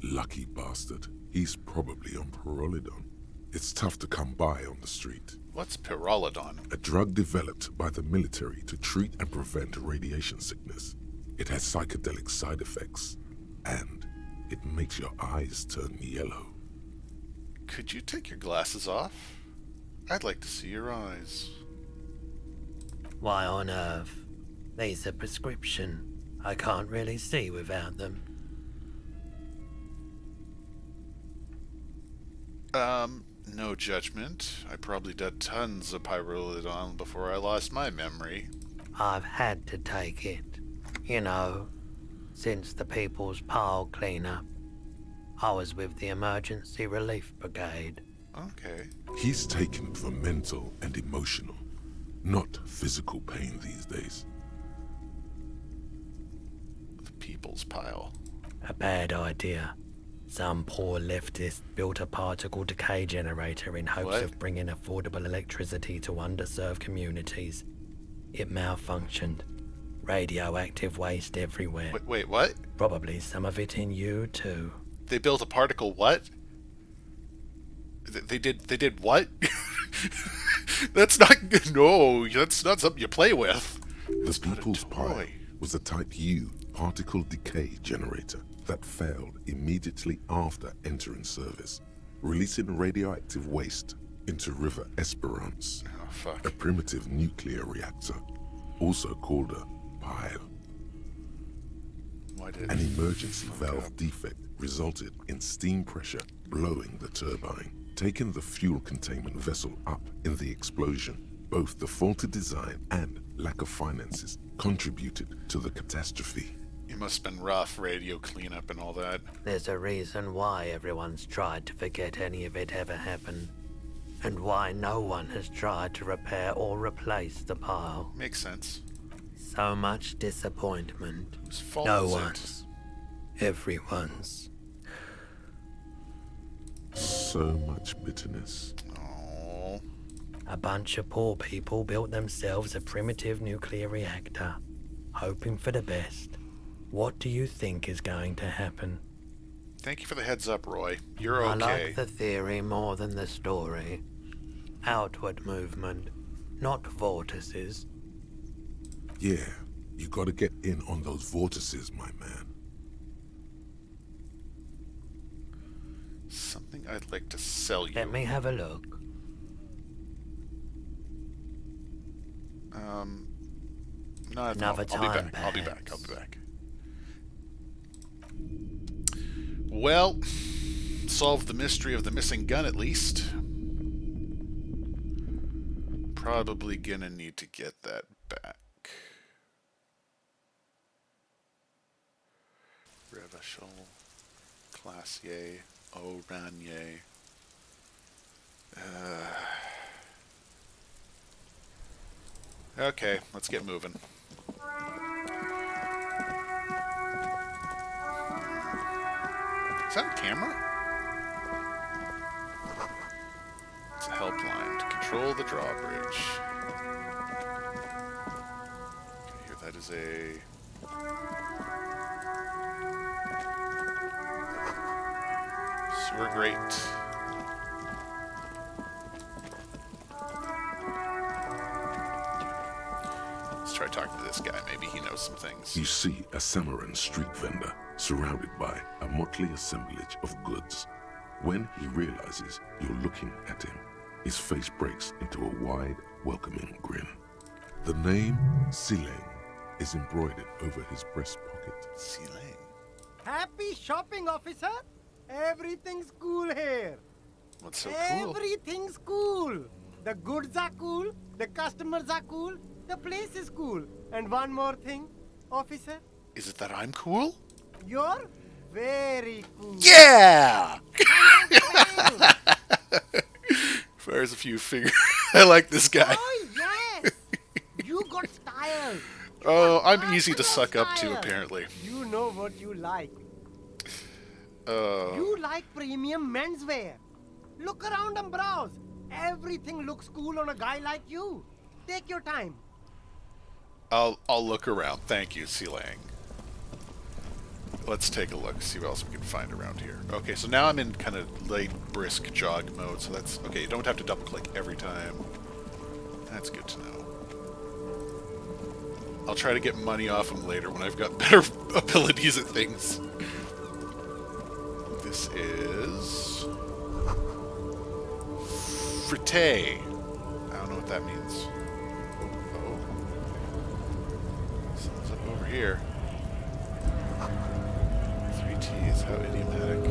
Lucky bastard. He's probably on Pyrrolidon. It's tough to come by on the street. What's Pyrrolidon? A drug developed by the military to treat and prevent radiation sickness. It has psychedelic side effects, and it makes your eyes turn yellow. Could you take your glasses off? I'd like to see your eyes. Why on earth? These are prescription. I can't really see without them. No judgment. I probably did tons of Pyrrolidon before I lost my memory. I've had to take it. You know, since the People's Pile cleanup. I was with the Emergency Relief Brigade. Okay. He's taken it for mental and emotional, not physical pain these days. The People's Pile. A bad idea. Some poor leftist built a particle decay generator in hopes of bringing affordable electricity to underserved communities. It malfunctioned. Radioactive waste everywhere. Wait, what? Probably some of it in you, too. They built a particle what? They did what? That's not something you play with. The People's Pile was a Type U particle decay generator that failed immediately after entering service, releasing radioactive waste into River Esperance, a primitive nuclear reactor, also called a pile. An emergency valve defect resulted in steam pressure blowing the turbine, taking the fuel containment vessel up in the explosion. Both the faulty design and lack of finances contributed to the catastrophe. It must have been rough, radio cleanup and all that. There's a reason why everyone's tried to forget any of it ever happened. And why no one has tried to repair or replace the pile. Makes sense. So much disappointment. Whose fault no is one's. Everyone's. So much bitterness. Oh. A bunch of poor people built themselves a primitive nuclear reactor, hoping for the best. What do you think is going to happen? Thank you for the heads up, Roy. You're okay. I like the theory more than the story. Outward movement, not vortices. Yeah, you gotta get in on those vortices, my man. Something I'd like to sell you. Let me have a look. Not Another time, I'll be back. Well, solved the mystery of the missing gun at least. Probably gonna need to get that back. Revachol, Classier, Oranje. Okay, let's get moving. Is that a camera? It's a helpline to control the drawbridge. Okay, here that is a... sewer grate. Let's try talking to this guy. Maybe he knows some things. You see a Samaran street vendor surrounded by a motley assemblage of goods. When he realizes you're looking at him, his face breaks into a wide, welcoming grin. The name Sileng is embroidered over his breast pocket. Sileng. Happy shopping, officer! Everything's cool here. What's so cool? Everything's cool. The goods are cool, the customers are cool, the place is cool. And one more thing, officer. Is it that I'm cool? You're very cool. Yeah! Fires a few fingers. I like this guy. Oh, yes! You got style. Oh, I'm easy to suck up to, apparently. You know what you like. You like premium menswear. Look around and browse. Everything looks cool on a guy like you. Take your time. I'll look around. Thank you, Silang. Let's take a look, see what else we can find around here. Okay, so now I'm in kind of light, brisk jog mode, so that's... Okay, you don't have to double-click every time. That's good to know. I'll try to get money off him later when I've got better abilities at things. This is... Frite. I don't know what that means. Oh. Something's up over here. 3Ts, how idiomatic.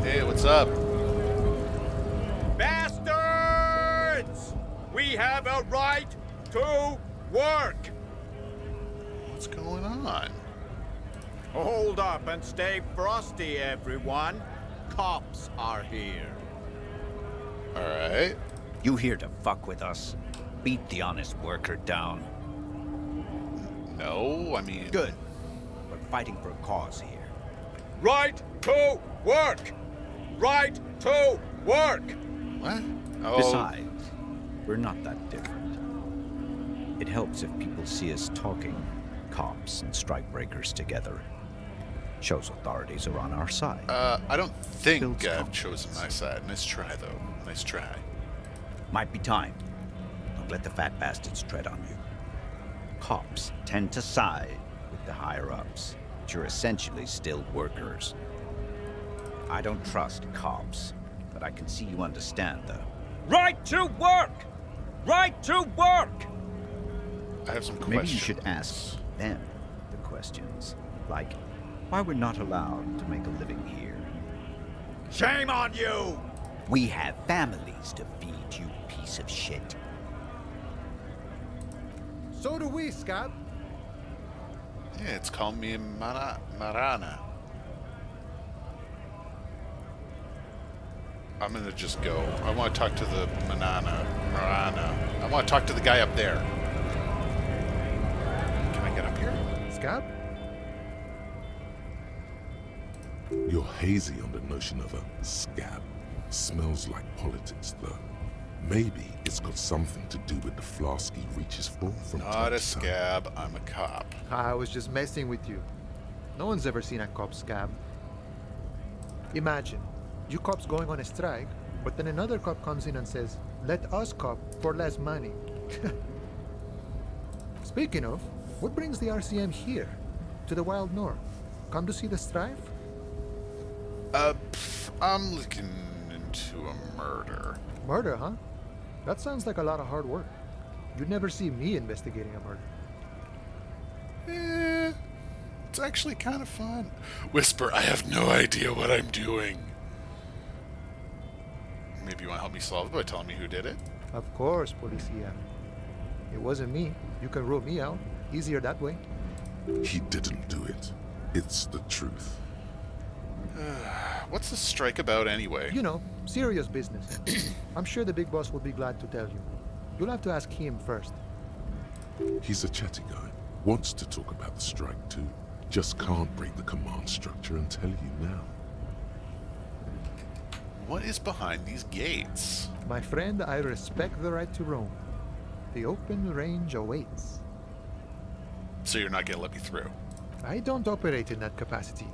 Hey, what's up? Bastards! We have a right to work! What's going on? Hold up and stay frosty, everyone. Cops are here. Alright. You here to fuck with us? Beat the honest worker down. No, I mean... Good. We're fighting for a cause here. Right to work! Right to work! What? Oh. Besides, we're not that different. It helps if people see us talking, cops and strikebreakers together. Shows authorities are on our side. I don't think I've chosen my side. Nice try, though. Nice try. Might be time. Don't let the fat bastards tread on you. Cops tend to side with the higher-ups, but you're essentially still workers. I don't trust cops, but I can see you understand the... Right to work! Right to work! I have some questions. Maybe you should ask them the questions, like why we're not allowed to make a living here. Shame on you! We have families to feed, you piece of shit. So do we, Scab. Yeah, it's called me Marana. I'm gonna just go. I want to talk to the Marana. I want to talk to the guy up there. Can I get up here? Scab? You're hazy on the notion of a scab. Smells like politics, though. Maybe it's got something to do with the flask he reaches for from Not time a to time. scab, I'm a cop. I was just messing with you. No one's ever seen a cop scab. Imagine, you cops going on a strike, but then another cop comes in and says, let us cop for less money. Speaking of, what brings the RCM here? To the Wild North? Come to see the strife? I'm looking into a murder. Murder, huh? That sounds like a lot of hard work. You'd never see me investigating a murder. It's actually kind of fun. Whisper, I have no idea what I'm doing. Maybe you want to help me solve it by telling me who did it? Of course, Policia. It wasn't me. You can rule me out. Easier that way. He didn't do it. It's the truth. What's the strike about anyway? You know, serious business. I'm sure the big boss will be glad to tell you. You'll have to ask him first. He's a chatty guy. Wants to talk about the strike too. Just can't break the command structure and tell you now. What is behind these gates? My friend, I respect the right to roam. The open range awaits. So you're not gonna let me through? I don't operate in that capacity.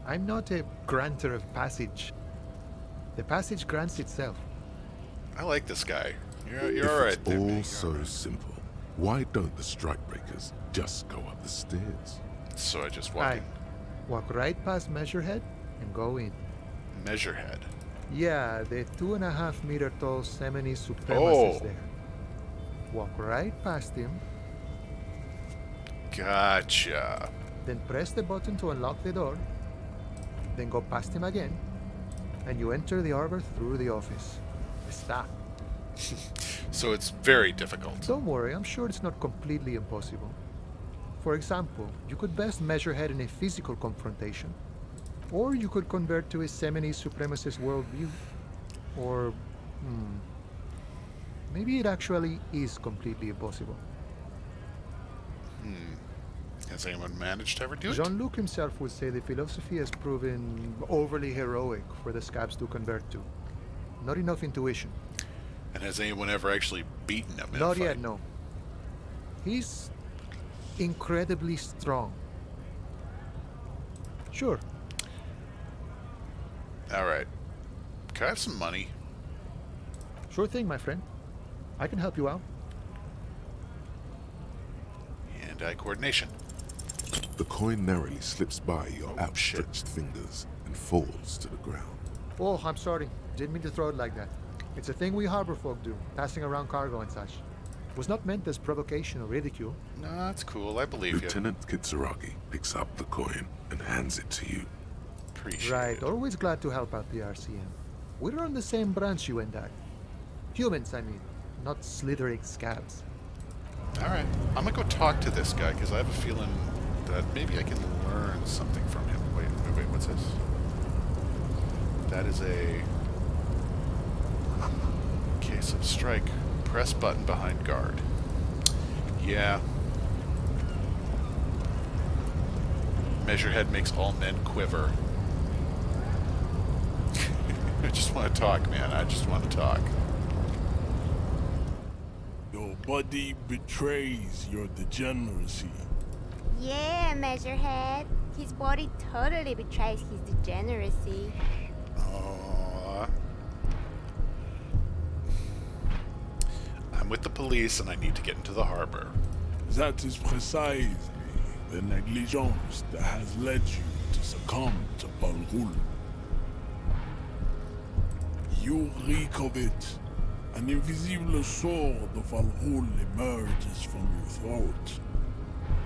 I'm not a granter of passage. The passage grants itself. I like this guy. You're If all right it's there. all so simple, why don't the strikebreakers just go up the stairs? So I just walk in. Walk right past Measurehead and go in. Measurehead? Yeah, the 2.5 meter tall Semini Supremacist Oh. there. Walk right past him, Gotcha. then press the button to unlock the door, then go past him again, and you enter the arbor through the office. Está. So it's very difficult. Don't worry, I'm sure it's not completely impossible. For example, you could best Measurehead in a physical confrontation, or you could convert to a Semini Supremacist worldview, or maybe it actually is completely impossible. Has anyone managed to ever do it? Jean-Luc himself would say the philosophy has proven overly heroic for the scabs to convert to. Not enough intuition. And has anyone ever actually beaten him in a Not fight? yet, no. He's incredibly strong. Sure. Alright. Can I have some money? Sure thing, my friend. I can help you out. Hand-eye coordination. The coin narrowly slips by your outstretched fingers and falls to the ground. Oh, I'm sorry. Didn't mean to throw it like that. It's a thing we harbor folk do, passing around cargo and such. Was not meant as provocation or ridicule. No, that's cool. I believe you. Lieutenant Kitsuragi picks up the coin and hands it to you. Appreciate Right, it. always glad to help out the RCM. We're on the same branch, you and I. Humans, I mean, not slithering scabs. Alright. I'm gonna go talk to this guy, because I have a feeling that maybe I can learn something from him. Wait, what's this? That is a case of strike. Press button behind guard. Yeah. Measurehead makes all men quiver. I just want to talk, man. I just want to talk. Your body betrays your degeneracy. Yeah, Measurehead. His body totally betrays his degeneracy. I'm with the police and I need to get into the harbor. That is precisely the negligence that has led you to succumb to Balrul. You reek of it. An invisible sword of Balrul emerges from your throat.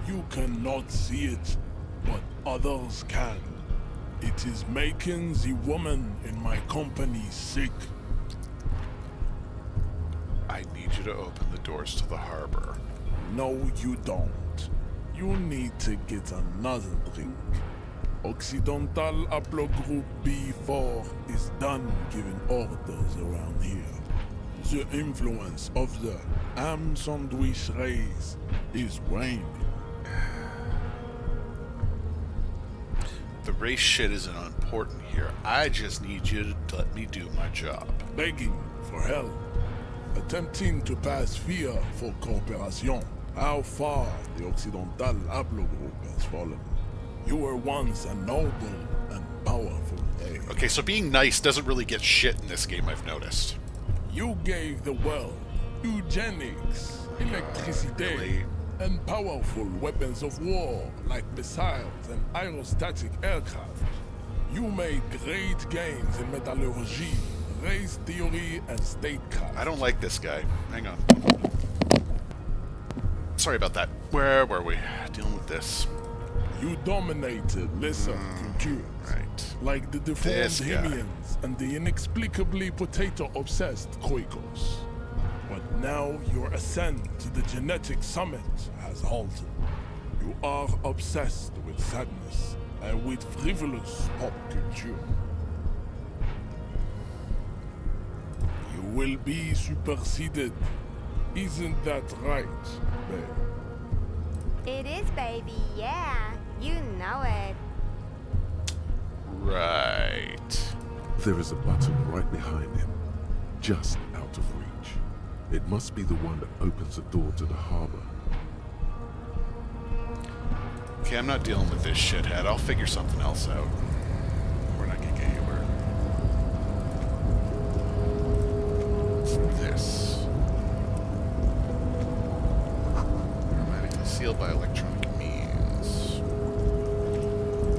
You cannot see it, but others can. It is making the woman in my company sick. I need you to open the doors to the harbor. No, you don't. You need to get another drink. Occidental Haplogroup B4 is done giving orders around here. The influence of the ham sandwich race is waning. The race shit isn't important here. I just need you to let me do my job. Begging for help. Attempting to pass via for cooperation. How far the Occidental Haplogroup has fallen. You were once a noble and powerful age. Okay, so being nice doesn't really get shit in this game, I've noticed. You gave the world eugenics, electricity, and powerful weapons of war like missiles and aerostatic aircraft. You made great gains in metallurgy, race theory, and statecraft. I don't like this guy. Hang on. Sorry about that. Where were we? Dealing with this. You dominated lesser cultures, right? Like the deformed Hemians and the inexplicably potato-obsessed Quakers. But now your ascent to the genetic summit has halted. You are obsessed with sadness and with frivolous pop culture. You will be superseded. Isn't that right, babe? It is, baby, yeah. You know it. Right. There is a button right behind him, just out of reach. It must be the one that opens the door to the harbor. Okay, I'm not dealing with this shithead. I'll figure something else out. We're not gonna get anywhere. What's this? Automatically sealed by electronic means.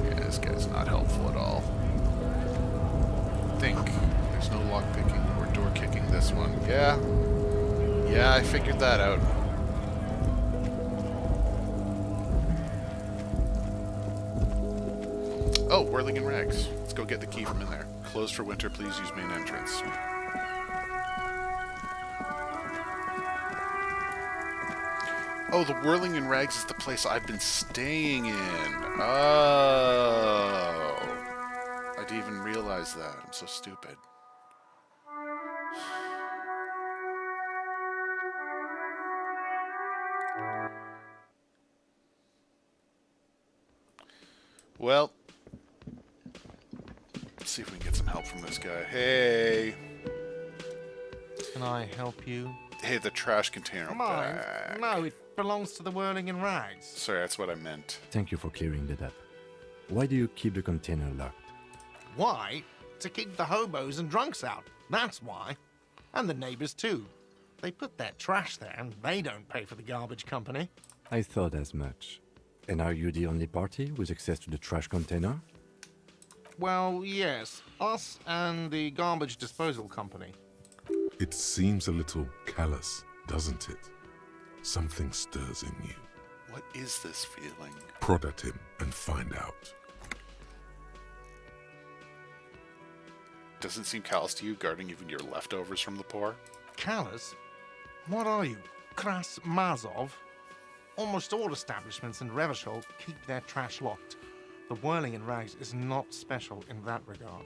Yeah, this guy's not helpful at all. Think. There's no lock picking or door kicking this one. Yeah. Yeah, I figured that out. Oh, whirling in rags. Let's go get the key from in there. Closed for winter, please use main entrance. Oh, the whirling in rags is the place I've been staying in. Oh. I didn't even realize that. I'm so stupid. Well, let's see if we can get some help from this guy. Hey. Can I help you? Hey, the trash container. Mine? Back. No, it belongs to the Whirling in Rags. Sorry, that's what I meant. Thank you for clearing that up. Why do you keep the container locked? Why? To keep the hobos and drunks out. That's why. And the neighbors, too. They put their trash there, and they don't pay for the garbage company. I thought as much. And are you the only party with access to the trash container? Well, yes. Us and the garbage disposal company. It seems a little callous, doesn't it? Something stirs in you. What is this feeling? Prod at him and find out. Doesn't seem callous to you, guarding even your leftovers from the poor? Callous? What are you, Kras Mazov? Almost all establishments in Revachol keep their trash locked. The Whirling in Rags is not special in that regard.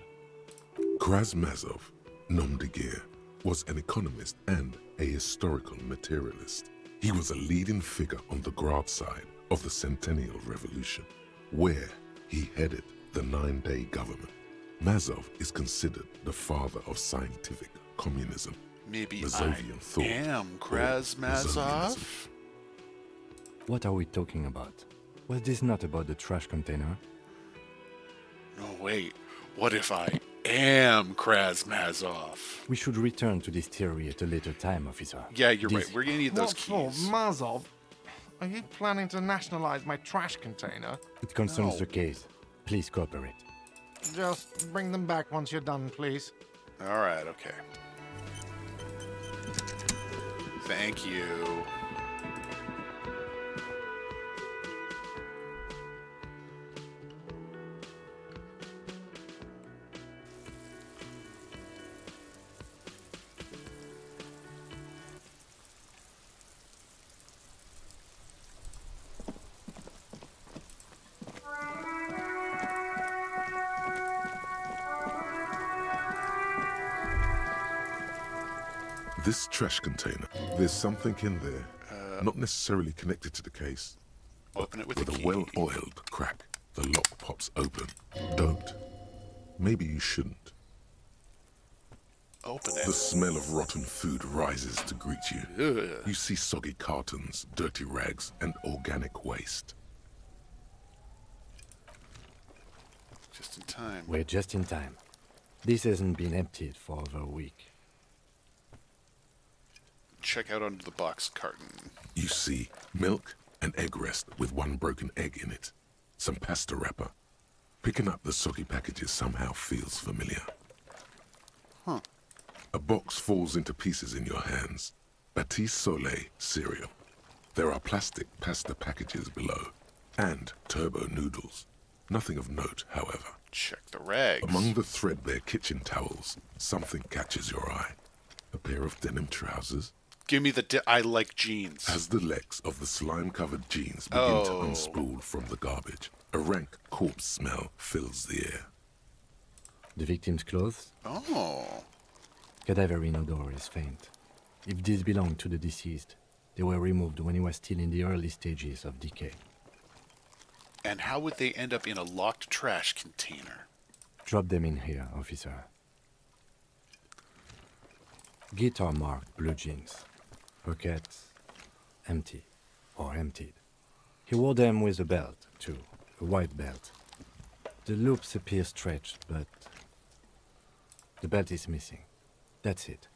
Krasmazov, nom de guerre, was an economist and a historical materialist. He was a leading figure on the Grad side of the Centennial Revolution, where he headed the 9-day government. Mazov is considered the father of scientific communism. Maybe Mazovian I thought, am or Krasmazov? Mazovianism. What are we talking about? Was this not about the trash container? No, wait. What if I am Krasmazov? We should return to this theory at a later time, officer. Yeah, you're right. We're gonna need those What keys. for, Mazov? Are you planning to nationalize my trash container? It concerns No. the case. Please cooperate. Just bring them back once you're done, please. All right, okay. Thank you. This trash container, there's something in there, not necessarily connected to the case. Open it with With a a key. well-oiled crack, the lock pops open. Don't. Maybe you shouldn't. Open it. The smell of rotten food rises to greet you. Ugh. You see soggy cartons, dirty rags, and organic waste. Just in time. We're just in time. This hasn't been emptied for over a week. Check out under the box carton. You see milk and egg rest with one broken egg in it. Some pasta wrapper. Picking up the soggy packages somehow feels familiar. Huh. A box falls into pieces in your hands. Batiste Soleil cereal. There are plastic pasta packages below. And turbo noodles. Nothing of note, however. Check the rags. Among the threadbare kitchen towels, something catches your eye. A pair of denim trousers. Give me the I like jeans. As the legs of the slime-covered jeans begin to unspool from the garbage, a rank corpse smell fills the air. The victim's clothes? Oh. Cadaverine odor is faint. If these belong to the deceased, they were removed when he was still in the early stages of decay. And how would they end up in a locked trash container? Drop them in here, officer. Guitar marked blue jeans. Pockets empty or emptied. He wore them with a belt, too, a white belt. The loops appear stretched, but the belt is missing. That's it.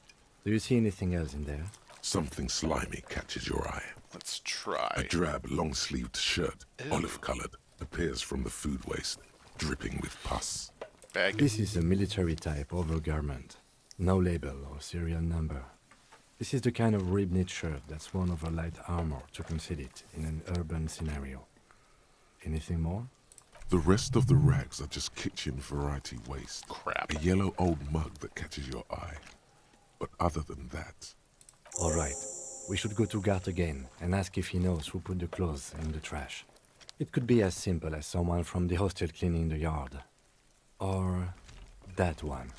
Do you see anything else in there? Something slimy catches your eye. Let's try. A drab, long-sleeved shirt, Ew. olive-colored, appears from the food waste, dripping with pus. Bag. This is a military-type overgarment. No label or serial number. This is the kind of rib-knit shirt that's worn over light armor to conceal it in an urban scenario. Anything more? The rest of the rags are just kitchen variety waste. Crap. A yellow old mug that catches your eye. But other than that... All right. We should go to Gart again and ask if he knows who put the clothes in the trash. It could be as simple as someone from the hostel cleaning the yard. Or that one.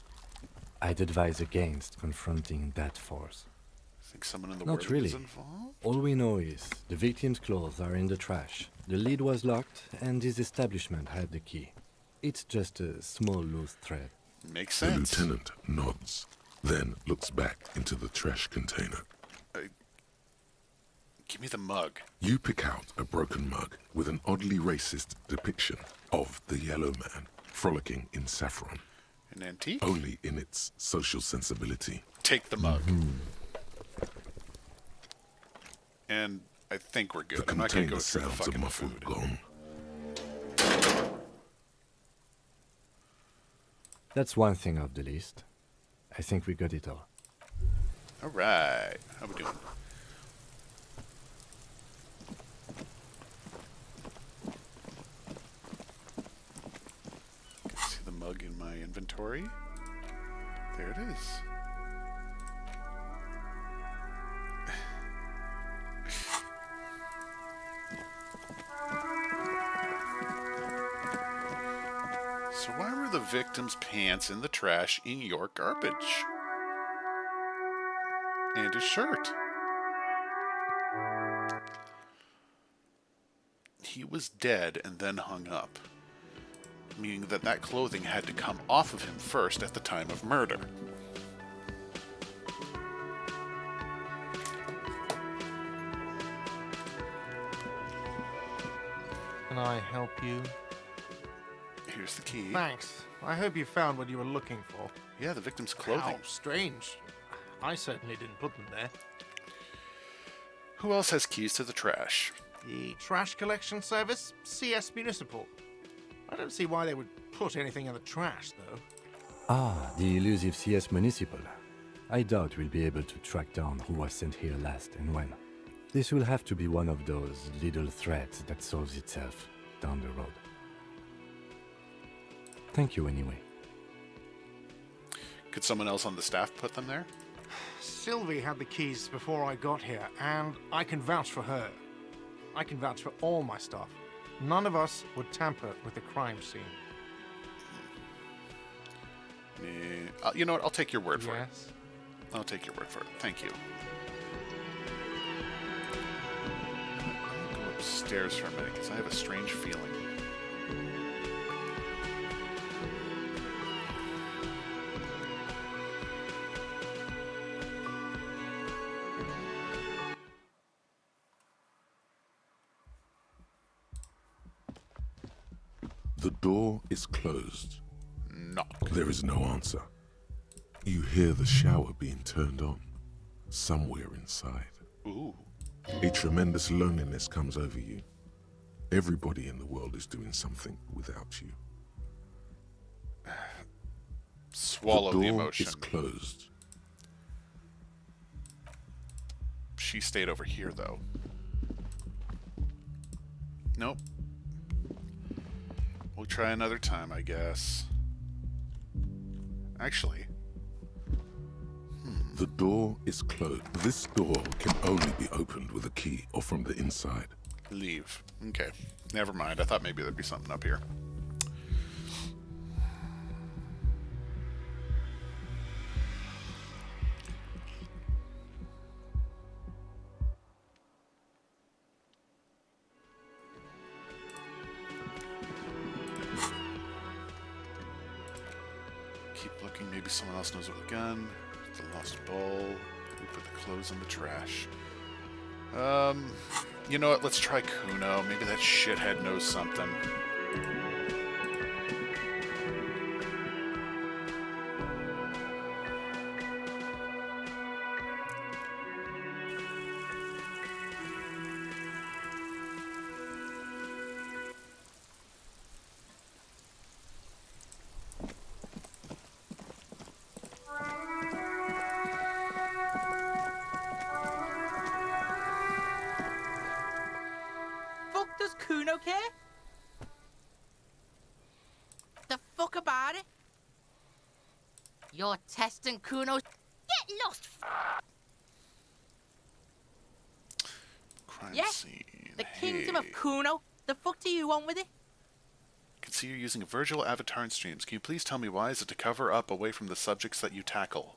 I'd advise against confronting that force. Think someone in the Not world really. is involved? All we know is the victim's clothes are in the trash, the lid was locked, and his establishment had the key. It's just a small loose thread. Makes The sense. lieutenant nods, then looks back into the trash container. Give me the mug. You pick out a broken mug with an oddly racist depiction of the yellow man frolicking in saffron. An antique? Only in its social sensibility. Take the mug. And I think we're good. The I'm not going to go container through the sounds a fucking muffled food. gong. That's one thing off the list. I think we got it all. All right. How we doing? See the mug in my inventory? There it is. So why were the victim's pants in the trash in your garbage? And his shirt. He was dead and then hung up, meaning that that clothing had to come off of him first at the time of murder. Can I help you? Here's the key. Thanks. I hope you found what you were looking for. Yeah, the victim's clothing. How strange. I certainly didn't put them there. Who else has keys to the trash? The trash collection service? CS Municipal. I don't see why they would put anything in the trash, though. Ah, the elusive CS Municipal. I doubt we'll be able to track down who was sent here last and when. This will have to be one of those little threads that solves itself down the road. Thank you anyway. Could someone else on the staff put them there? Sylvie had the keys before I got here, and I can vouch for her. I can vouch for all my stuff. None of us would tamper with the crime scene. You know what? I'll take your word for it. Yes. I'll take your word for it. Thank you. Let me go upstairs for a minute because I have a strange feeling. The door is closed. Knock. There is no answer. You hear the shower being turned on, somewhere inside. Ooh. A tremendous loneliness comes over you. Everybody in the world is doing something without you. Swallow the door emotion. is closed. She stayed over here, though. Nope. We'll try another time, I guess. Actually. The door is closed. This door can only be opened with a key or from the inside. Leave. Okay. Never mind. I thought maybe there'd be something up here. Keep looking. Maybe someone else knows with a gun. The lost ball. We put the clothes in the trash. You know what? Let's try Kuno. Maybe that shithead knows something. Does Kuno care? The fuck about it? You're testing Kuno's... Get lost! Crime Yeah? scene. The kingdom of Hey. Kuno? The fuck do you want with it? I can see you're using a virtual avatar in streams. Can you please tell me why? Is it to cover up away from the subjects that you tackle?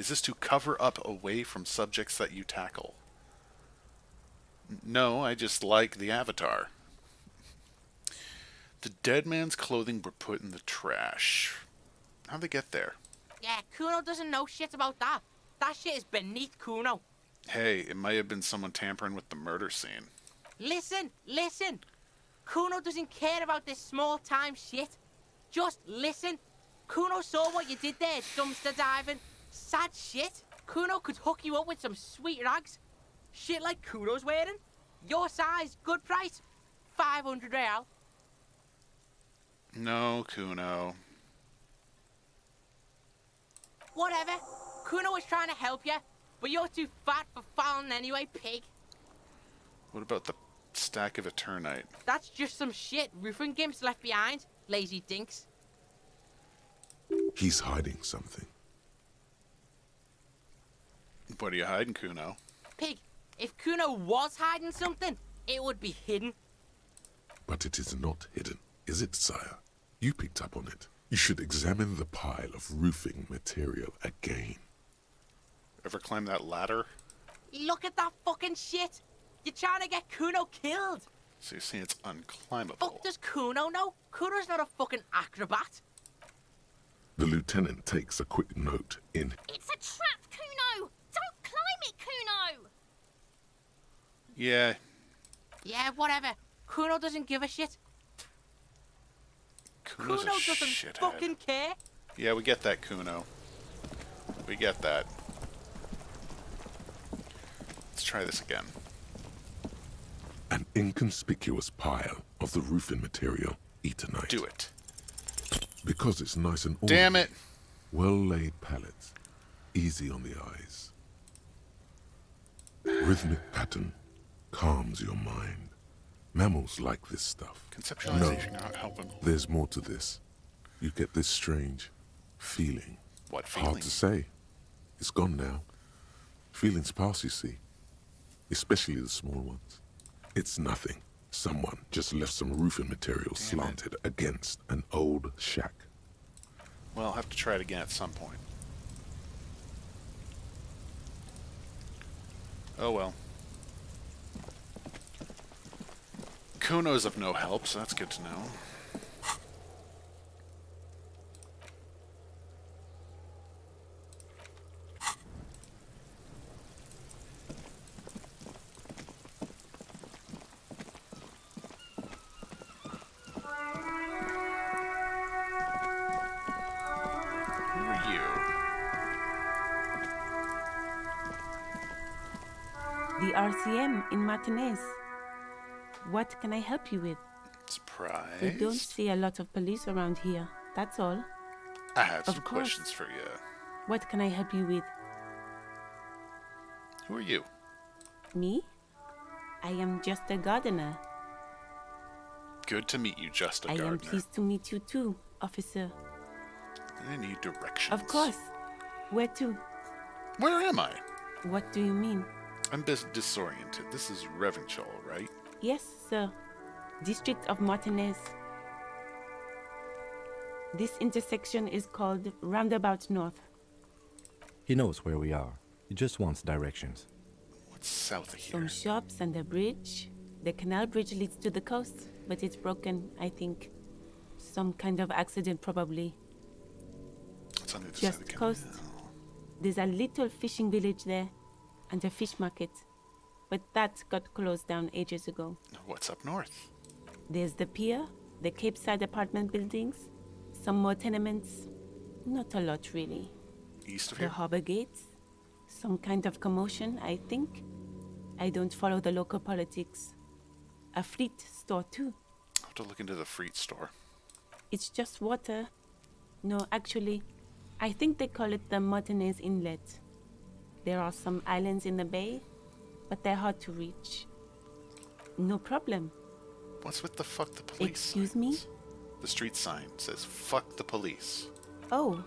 Is this to cover up away from subjects that you tackle? No, I just like the avatar. The dead man's clothing were put in the trash. How'd they get there? Yeah, Kuno doesn't know shit about that. That shit is beneath Kuno. Hey, it might have been someone tampering with the murder scene. Listen. Kuno doesn't care about this small-time shit. Just listen. Kuno saw what you did there, dumpster diving. Sad shit. Kuno could hook you up with some sweet rags. Shit like Kuno's wearing. Your size, good price. 500 real. No, Kuno. Whatever. Kuno was trying to help you, but you're too fat for falling anyway, pig. What about the stack of Eternite? That's just some shit roofing gimps left behind, lazy dinks. He's hiding something. What are you hiding, Kuno? Pig, if Kuno was hiding something, it would be hidden. But it is not hidden, is it, sire? You picked up on it. You should examine the pile of roofing material again. Ever climb that ladder? Look at that fucking shit. You're trying to get Kuno killed. So you're saying it's unclimbable? Fuck does Kuno know? Kuno's not a fucking acrobat. The lieutenant takes a quick note in. It's a trap, Kuno! Don't climb it, Kuno! Yeah. Yeah, whatever. Kuno doesn't give a shit. Kuno doesn't shithead. fucking care. Yeah, we get that, Kuno. We get that. Let's try this again. An inconspicuous pile of the roofing material, Eternite. Do it. Because it's nice and orderly. Damn it! Well-laid pallets. Easy on the eyes. Rhythmic pattern calms your mind. Mammals like this stuff. Conceptualization not helping. There's more to this. You get this strange feeling. What feeling? Hard to say. It's gone now. Feelings pass, you see. Especially the small ones. It's nothing. Someone just left some roofing material slanted against an old shack. Well, I'll have to try it again at some point. Oh well. Kuno's of no help, so that's good to know. Who are you? The RCM in Martinez. What can I help you with? Surprise. We don't see a lot of police around here, that's all. I have Of some course. questions for you. What can I help you with? Who are you? Me? I am just a gardener. Good to meet you, just a I am gardener. pleased to meet you too, officer. I need directions. Of course. Where to? Where am I? What do you mean? I'm disoriented. This is Revachol, right? Yes, sir. District of Martinez. This intersection is called Roundabout North. He knows where we are. He just wants directions. What's south of here? Some shops and a bridge. The canal bridge leads to the coast, but it's broken, I think. Some kind of accident, probably. It's on the other side of Just the coast. There's a little fishing village there, and a fish market. But that got closed down ages ago. What's up north? There's the pier, the Cape Side apartment buildings, some more tenements. Not a lot, really. East of The here? harbor gates. Some kind of commotion, I think. I don't follow the local politics. A fleet store, too. I'll have to look into the freight store. It's just water. No, actually, I think they call it the Martinez Inlet. There are some islands in the bay, but they're hard to reach. No problem. What's with the fuck the police? Excuse me? The street sign says fuck the police. Oh,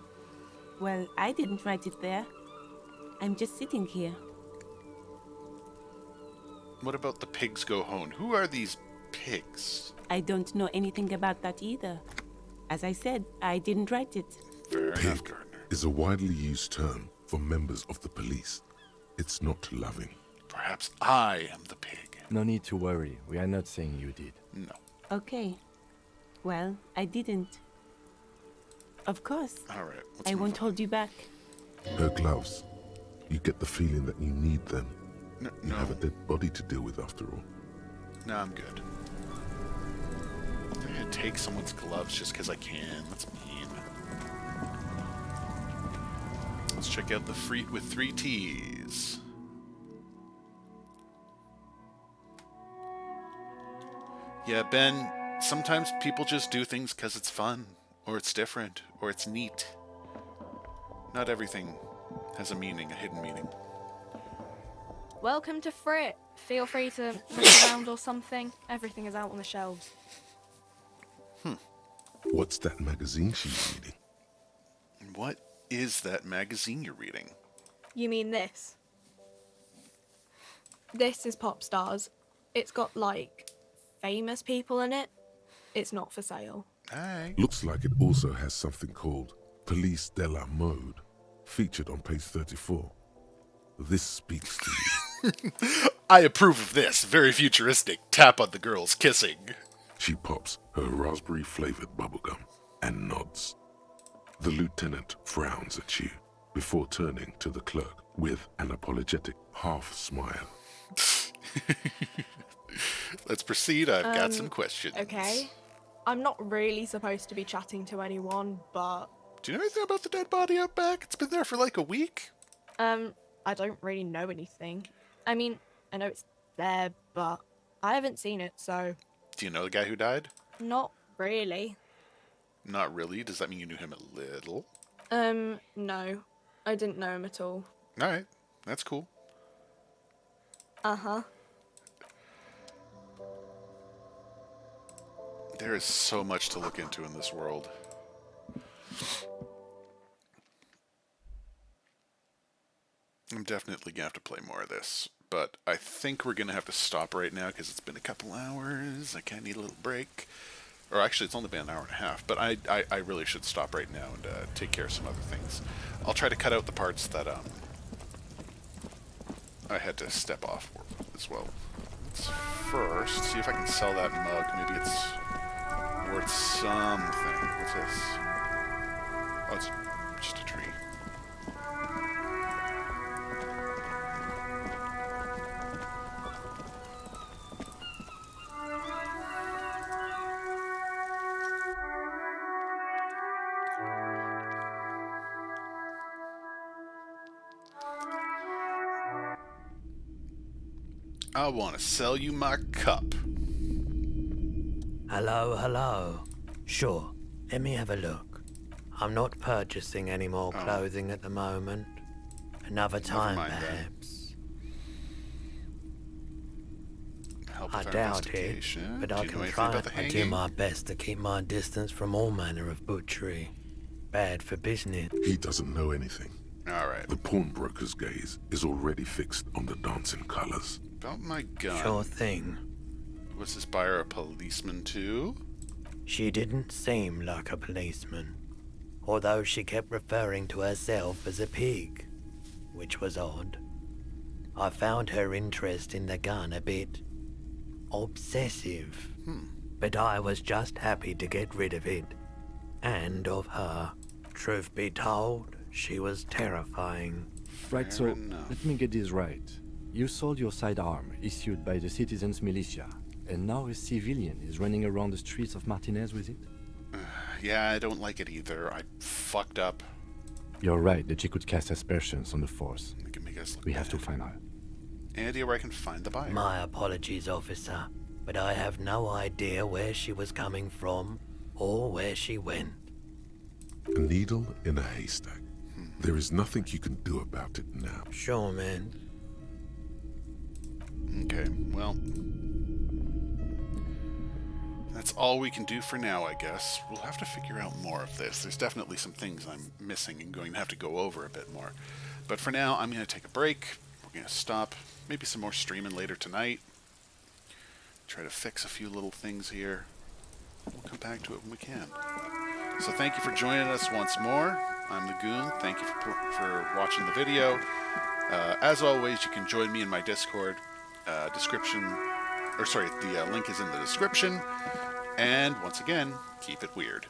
well, I didn't write it there. I'm just sitting here. What about the pigs go home? Who are these pigs? I don't know anything about that either. As I said, I didn't write it. Fair enough, Pig is a widely used term for members of the police. It's not loving. Perhaps I am the pig. No need to worry. We are not saying you did. No. Okay. Well, I didn't. Of course. All right. I won't hold you back. Her gloves. You get the feeling that you need them. No. You have a dead body to deal with after all. No, I'm good. I'm gonna take someone's gloves just because I can. That's mean. Let's check out the Freet with 3 T's. Yeah, Ben, sometimes people just do things because it's fun, or it's different, or it's neat. Not everything has a meaning, a hidden meaning. Welcome to Frit. Feel free to look around or something. Everything is out on the shelves. What's that magazine she's reading? What is that magazine you're reading? You mean this? This is Pop Stars. It's got, like, famous people in it. It's not for sale. Hey. Looks like it also has something called Police de la Mode, featured on page 34. This speaks to you. I approve of this. Very futuristic. Tap on the girls kissing. She pops her raspberry-flavored bubblegum and nods. The lieutenant frowns at you before turning to the clerk with an apologetic half-smile. Let's proceed. I've got some questions. Okay. I'm not really supposed to be chatting to anyone, but... Do you know anything about the dead body out back? It's been there for like a week. I don't really know anything. I mean, I know it's there, but I haven't seen it, so... Do you know the guy who died? Not really. Not really? Does that mean you knew him a little? No. I didn't know him at all. Alright. That's cool. Uh-huh. There is so much to look into in this world. I'm definitely going to have to play more of this. But I think we're going to have to stop right now because it's been a couple hours. I kind of need a little break. Or actually, it's only been an hour and a half. But I really should stop right now and take care of some other things. I'll try to cut out the parts that I had to step off as well. Let's first see if I can sell that mug. Maybe it's worth something. What's this? Oh, it's just a tree. I want to sell you my cup. Hello, hello. Sure, let me have a look. I'm not purchasing any more clothing at the moment. Another time, perhaps. I doubt it, but I can try. I do my best to keep my distance from all manner of butchery. Bad for business. He doesn't know anything. All right. The pawnbroker's gaze is already fixed on the dancing colors. About my gun. Sure thing. Was this buyer a policeman too? She didn't seem like a policeman, although she kept referring to herself as a pig, which was odd. I found her interest in the gun a bit obsessive, but I was just happy to get rid of it, and of her. Truth be told, she was terrifying. Right, so let me get this right. You sold your sidearm, issued by the citizens' militia, and now a civilian is running around the streets of Martinez with it? Yeah, I don't like it either. I fucked up. You're right that she could cast aspersions on the force. We have to find her. Any idea where I can find the buyer? My apologies, officer, but I have no idea where she was coming from or where she went. A needle in a haystack. There is nothing you can do about it now. Sure, man. Okay, well, that's all we can do for now, I guess. We'll have to figure out more of this. There's definitely some things I'm missing and going to have to go over a bit more. But for now, I'm going to take a break. We're going to stop. Maybe some more streaming later tonight. Try to fix a few little things here. We'll come back to it when we can. So thank you for joining us once more. I'm the Goon. Thank you for watching the video. As always, you can join me in my Discord. The link is in the description. And once again, keep it weird.